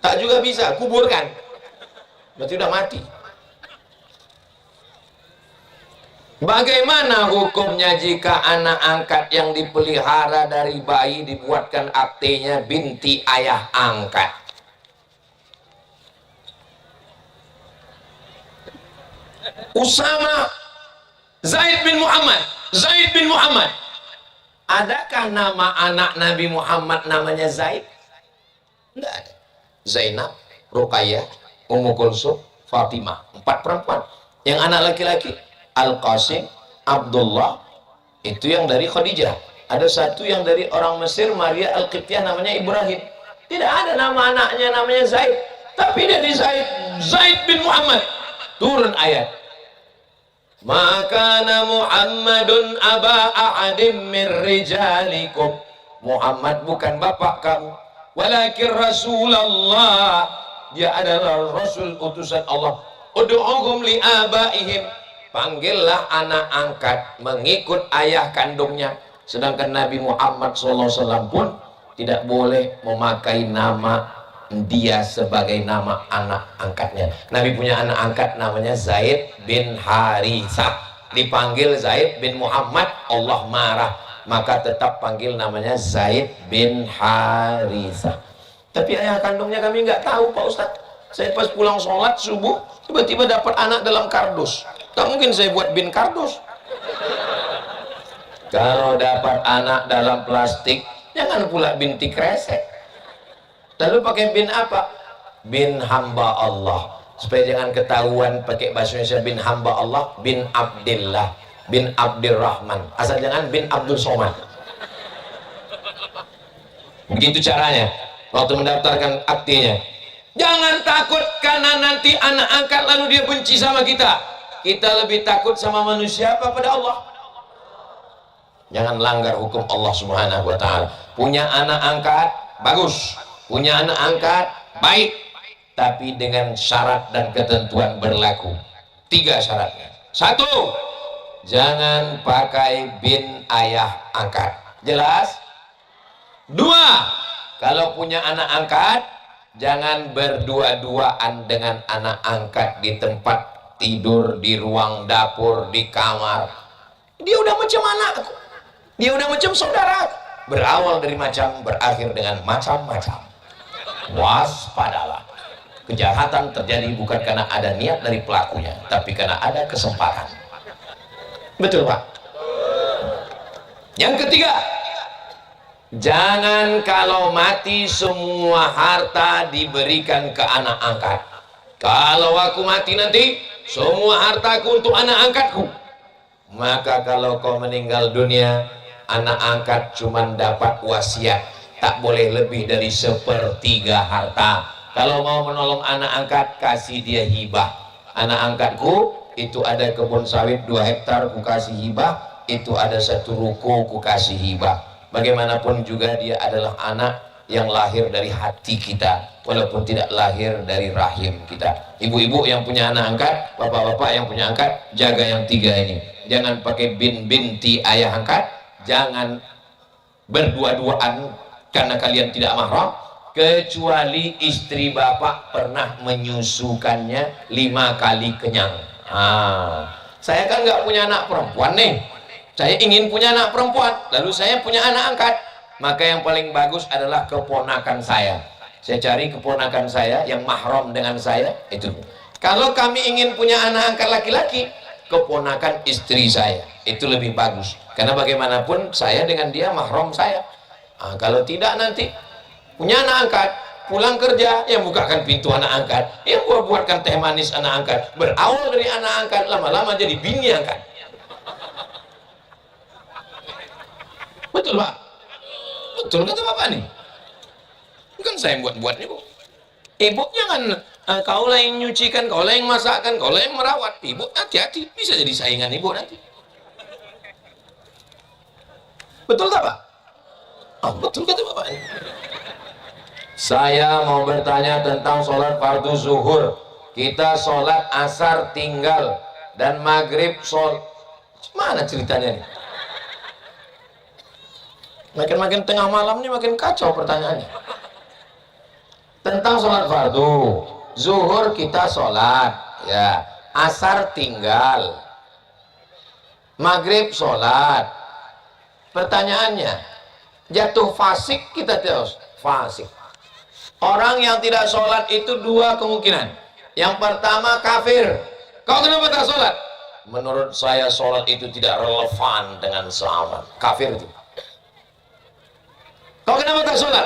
Tak juga bisa, kuburkan. Berarti udah mati. Bagaimana hukumnya jika anak angkat yang dipelihara dari bayi dibuatkan aktenya binti ayah angkat? Usama Zaid bin Muhammad. Zaid bin Muhammad. Adakah nama anak Nabi Muhammad namanya Zaid? Tidak ada. Zainab, Ruqayyah, Ummu Kulsum, Fatimah. 4 perempuan. Yang anak laki-laki Al-Qasim, Abdullah, itu yang dari Khadijah. Ada satu yang dari orang Mesir, Maria Al-Qibtiyah, namanya Ibrahim. Tidak ada nama anaknya namanya Zaid, tapi dari Zaid bin Muhammad. Turun ayat, maka Muhammadun aba ahadim min rijalikum. Muhammad bukan bapak kamu, walakin Rasulullah, dia adalah Rasul utusan Allah. Ud'uhum li abaihim, panggillah anak angkat mengikut ayah kandungnya. Sedangkan Nabi Muhammad SAW pun tidak boleh memakai nama dia sebagai nama anak angkatnya. Nabi punya anak angkat namanya Zaid bin Harithah. Dipanggil Zaid bin Muhammad, Allah marah, maka tetap panggil namanya Zaid bin Harithah. Tapi ayah kandungnya kami nggak tahu, Pak Ustadz. Saya pas pulang sholat subuh, tiba-tiba dapat anak dalam kardus. Tak mungkin saya buat bin kardus. Kalau dapat anak dalam plastik, jangan pula binti kresek. Lalu pakai bin apa? Bin hamba Allah. Supaya jangan ketahuan pakai bahasa Indonesia bin hamba Allah, bin Abdillah, bin Abdurrahman. Asal jangan bin Abdul Somad. Begitu caranya waktu mendaftarkan aktinya. Jangan takut karena nanti anak angkat lalu dia benci sama kita. Kita lebih takut sama manusia apa pada Allah? Jangan langgar hukum Allah Subhanahu wa ta'ala. Punya anak angkat bagus, punya anak angkat baik, tapi dengan syarat dan ketentuan berlaku. 3 syaratnya. 1, jangan pakai bin ayah angkat. Jelas? 2, kalau punya anak angkat, jangan berdua-duaan dengan anak angkat di tempat tidur, di ruang dapur, di kamar. Dia udah macam anakku, dia udah macam saudara. Berawal dari macam, berakhir dengan macam-macam. Waspadalah. Kejahatan terjadi bukan karena ada niat dari pelakunya, tapi karena ada kesempatan. Betul, Pak? Yang ketiga, jangan kalau mati semua harta diberikan ke anak angkat. Kalau aku mati nanti, semua hartaku untuk anak angkatku. Maka kalau kau meninggal dunia, anak angkat cuma dapat wasiat, tak boleh lebih dari 1/3 harta. Kalau mau menolong anak angkat, kasih dia hibah. Anak angkatku itu ada kebun sawit 2 hektar, ku kasih hibah. Itu ada 1 ruko, ku kasih hibah. Bagaimanapun juga dia adalah anak yang lahir dari hati kita, walaupun tidak lahir dari rahim kita. Ibu-ibu yang punya anak angkat, bapak-bapak yang punya angkat, jaga yang 3 ini. Jangan pakai binti ayah angkat, jangan berdua-duaan karena kalian tidak mahram, kecuali istri bapak pernah menyusukannya 5 kali kenyang. Saya kan nggak punya anak perempuan nih, saya ingin punya anak perempuan, lalu saya punya anak angkat, maka yang paling bagus adalah keponakan saya. Saya cari keponakan saya yang mahram dengan saya itu. Kalau kami ingin punya anak angkat laki-laki, keponakan istri saya itu lebih bagus, karena bagaimanapun saya dengan dia mahram saya. Kalau tidak nanti punya anak angkat, pulang kerja yang bukakan pintu anak angkat, yang buatkan teh manis anak angkat, berawal dari anak angkat, lama-lama jadi bini angkat. Betul, Pak? Betul kata Bapak nih. Bukan saya buat-buat nih, Bu. Ibu jangan kau lah yang nyucikan, kau lah yang masakkan, kau lah yang merawat. Ibu hati-hati, bisa jadi saingan ibu nanti. Betul tak, Pak? Betul kata Bapak ini. Saya mau bertanya tentang sholat fardu zuhur. Kita sholat asar tinggal dan maghrib mana ceritanya nih? Makin tengah malam nih makin kacau pertanyaannya. Tentang sholat fardu zuhur kita sholat, ya, asar tinggal, maghrib sholat. Pertanyaannya, jatuh fasik kita terus fasik. Orang yang tidak sholat itu dua kemungkinan. Yang pertama kafir. Kau kenapa tak sholat? Menurut saya sholat itu tidak relevan dengan sahabat. Kafir itu. Kau kenapa tak sholat?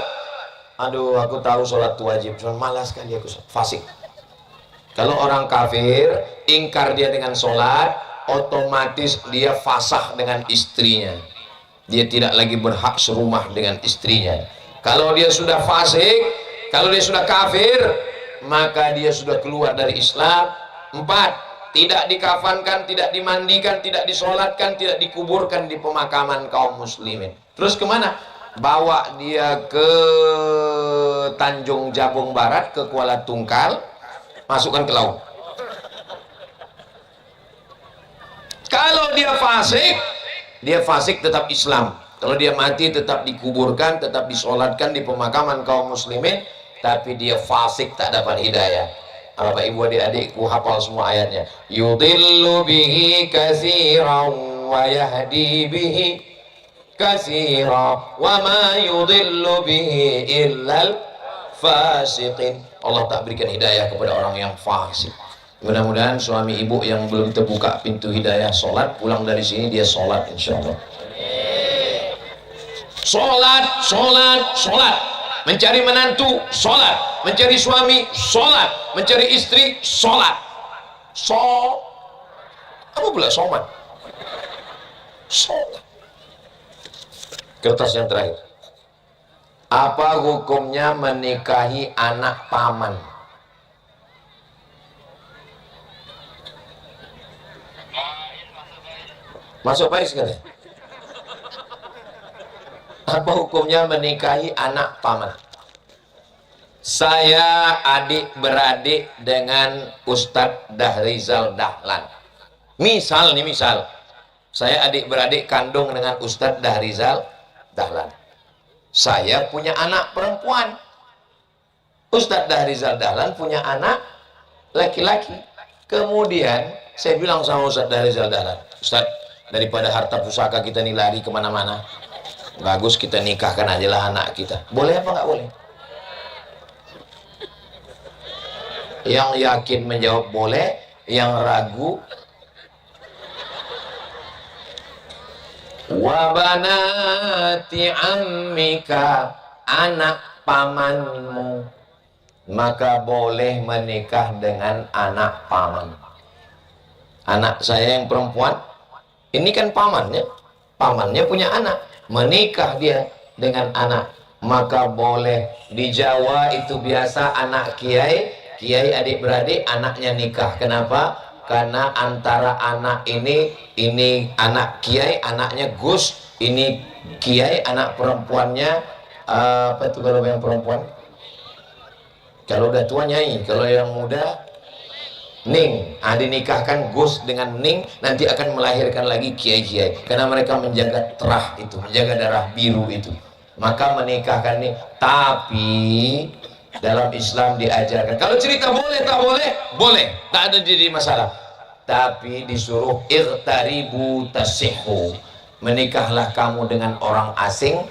Aduh, aku tahu sholat itu wajib, cuma malas kali aku sholat. Fasik. Kalau orang kafir, ingkar dia dengan sholat, otomatis dia fasah dengan istrinya. Dia tidak lagi berhak serumah dengan istrinya. Kalau dia sudah fasik, kalau dia sudah kafir, maka dia sudah keluar dari Islam. 4, tidak dikafankan, tidak dimandikan, tidak disolatkan, tidak dikuburkan di pemakaman kaum muslimin. Terus kemana? Bawa dia ke Tanjung Jabung Barat, ke Kuala Tungkal, masukkan ke laut. Kalau dia fasik tetap Islam. Kalau dia mati tetap dikuburkan, tetap disolatkan di pemakaman kaum muslimin. Tapi dia fasik, tak dapat hidayah. Bapak ibu adik-adikku hafal semua ayatnya. Yudillu bihi katsiran wa yahdi bihi katsiran wa ma yudillu bihi illal fasiqin. Allah tak berikan hidayah kepada orang yang fasik. Mudah-mudahan suami ibu yang belum terbuka pintu hidayah sholat, pulang dari sini dia sholat insyaallah. Sholat, sholat, sholat. Mencari menantu, sholat. Mencari suami, sholat. Mencari istri, sholat. Apa pula somat? Sholat. Kertas yang terakhir. Apa hukumnya menikahi anak paman? Masuk baik sekali. Apa hukumnya menikahi anak paman? Saya adik beradik dengan Ustadz Dahrizal Dahlan. Misal, saya adik beradik kandung dengan Ustadz Dahrizal Dahlan. Saya punya anak perempuan. Ustadz Dahrizal Dahlan punya anak laki-laki. Kemudian saya bilang sama Ustadz Dahrizal Dahlan, Ustadz, daripada harta pusaka kita nih lari kemana-mana, bagus kita nikahkan aja lah anak kita. Boleh apa nggak boleh? Yang yakin menjawab boleh, yang ragu wabanati ammika, anak pamanmu, maka boleh menikah dengan anak paman. Anak saya yang perempuan, ini kan pamannya punya anak, menikah dia dengan anak, maka boleh. Di Jawa itu biasa anak kiai adik beradik anaknya nikah. Kenapa? Karena antara anak ini anak kiai, anaknya Gus, ini kiai, anak perempuannya apa itu kalau yang perempuan? Kalau udah tua Nyai, kalau yang muda Ning. Dinikahkan Gus dengan Ning, nanti akan melahirkan lagi kiai-kiai, karena mereka menjaga terah itu, menjaga darah biru itu, maka menikahkan nih. Tapi dalam Islam diajarkan, kalau cerita boleh tak boleh, boleh, tak ada jadi masalah. Tapi disuruh irtaribu tasihu, menikahlah kamu dengan orang asing,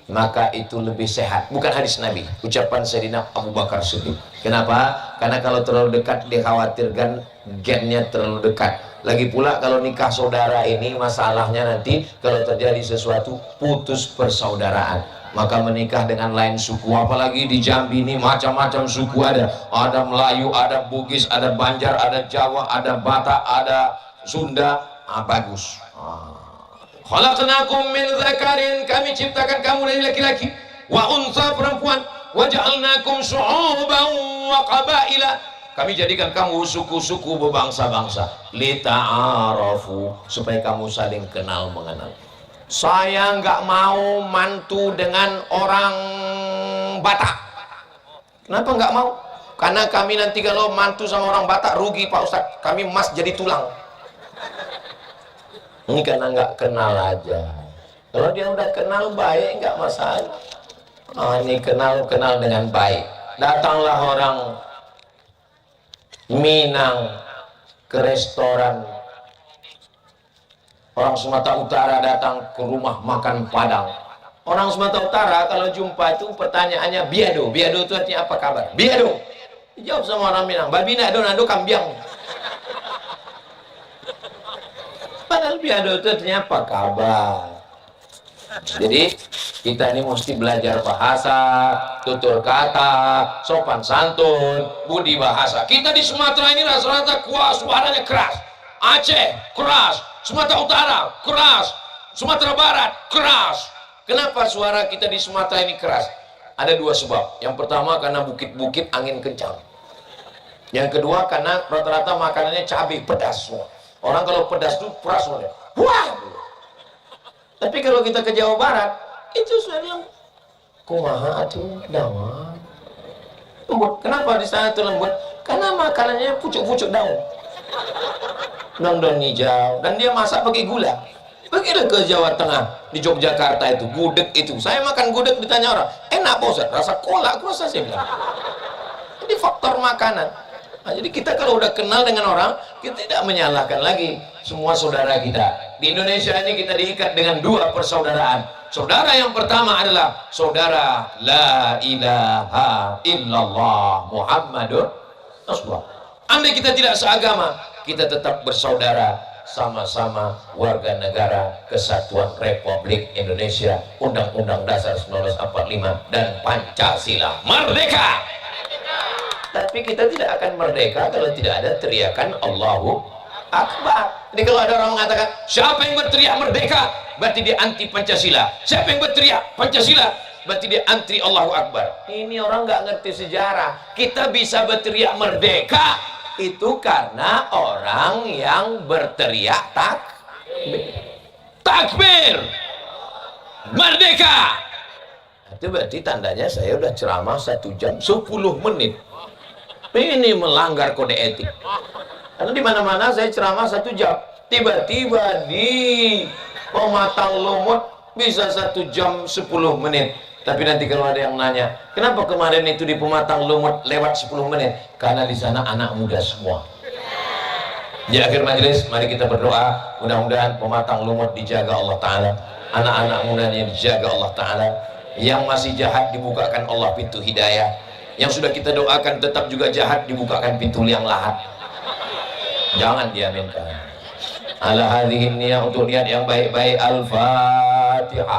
maka itu lebih sehat. Bukan hadis Nabi, ucapan Sayyidina Abu Bakar Siddiq. Kenapa? Karena kalau terlalu dekat dikhawatirkan gennya terlalu dekat. Lagi pula kalau nikah saudara ini masalahnya nanti kalau terjadi sesuatu putus persaudaraan. Maka menikah dengan lain suku, apalagi di Jambi ini macam-macam suku ada Melayu, ada Bugis, ada Banjar, ada Jawa, ada Batak, ada Sunda. Bagus. Khalaqnakum min dzakarin, kami ciptakan kamu dari laki-laki, wa unsa perempuan, wa ja'alnakum syu'uban wa qabaila, kami jadikan kamu suku-suku berbangsa-bangsa, lita'arafu, supaya kamu saling kenal mengenal. Saya nggak mau mantu dengan orang Batak. Kenapa nggak mau? Karena kami nanti kalau mantu sama orang Batak rugi Pak Ustadz, kami emas jadi tulang. Ini karena nggak kenal aja. Kalau dia udah kenal baik nggak masalah. Ini kenal dengan baik. Datanglah orang Minang ke restoran Orang Sumatera Utara datang ke rumah makan Padang. Orang Sumatera Utara kalau jumpa itu pertanyaannya biado. Biado itu artinya apa kabar? Biado. Dijawab sama orang Minang, babi nado nado kambiang. Padahal biado itu artinya apa kabar? Jadi kita ini mesti belajar bahasa, tutur kata, sopan santun, budi bahasa. Kita di Sumatera ini rata-rata kuat, suaranya keras. Aceh keras, Sumatera Utara keras, Sumatera Barat keras. Kenapa suara kita di Sumatera ini keras? Ada dua sebab. Yang pertama karena bukit-bukit angin kencang. Yang kedua karena rata-rata makanannya cabai pedas semua. Orang kalau pedas itu peras semua. Wah. Tapi kalau kita ke Jawa Barat, itu suara yang kumaha atuh daun. Lembut. Kenapa di sana itu lembut? Karena makanannya pucuk-pucuk daun. Daun hijau, dan dia masak pakai gula. Pergilah ke Jawa Tengah, di Yogyakarta itu, gudeg itu. Saya makan gudeg ditanya orang, enak Pak Ustaz? Rasa kolak, rasa saya bilang. Jadi faktor makanan. Nah, jadi kita kalau udah kenal dengan orang, kita tidak menyalahkan lagi semua saudara kita. Di Indonesia ini kita diikat dengan dua persaudaraan. Saudara yang pertama adalah saudara la ilaha illallah Muhammadur Rasulullah. Andai kita tidak seagama, kita tetap bersaudara, sama-sama warga negara Kesatuan Republik Indonesia, Undang-Undang Dasar 1945 dan Pancasila. Merdeka! Tapi kita tidak akan merdeka kalau tidak ada teriakan Allahu Akbar. Jadi kalau ada orang mengatakan siapa yang berteriak merdeka berarti dia anti Pancasila, siapa yang berteriak Pancasila berarti dia anti Allahu Akbar. Ini orang nggak ngerti sejarah. Kita bisa berteriak merdeka itu karena orang yang berteriak takbir merdeka. Itu berarti tandanya saya udah ceramah 1 jam 10 menit. Ini melanggar kode etik. Karena di mana-mana saya ceramah 1 jam, tiba-tiba di Pematang Lumut bisa 1 jam 10 menit. Tapi nanti kalau ada yang nanya, kenapa kemarin itu di Pematang Lumut lewat 10 menit? Karena di sana anak muda semua. Di akhir majelis, mari kita berdoa, mudah-mudahan Pematang Lumut dijaga Allah Ta'ala, anak-anak mudanya dijaga Allah Ta'ala, yang masih jahat dibukakan Allah pintu hidayah, yang sudah kita doakan tetap juga jahat dibukakan pintu liang lahat. Jangan diaminkan. Ala hadhihi niyah, untuk niat yang baik-baik. Al-Fatihah.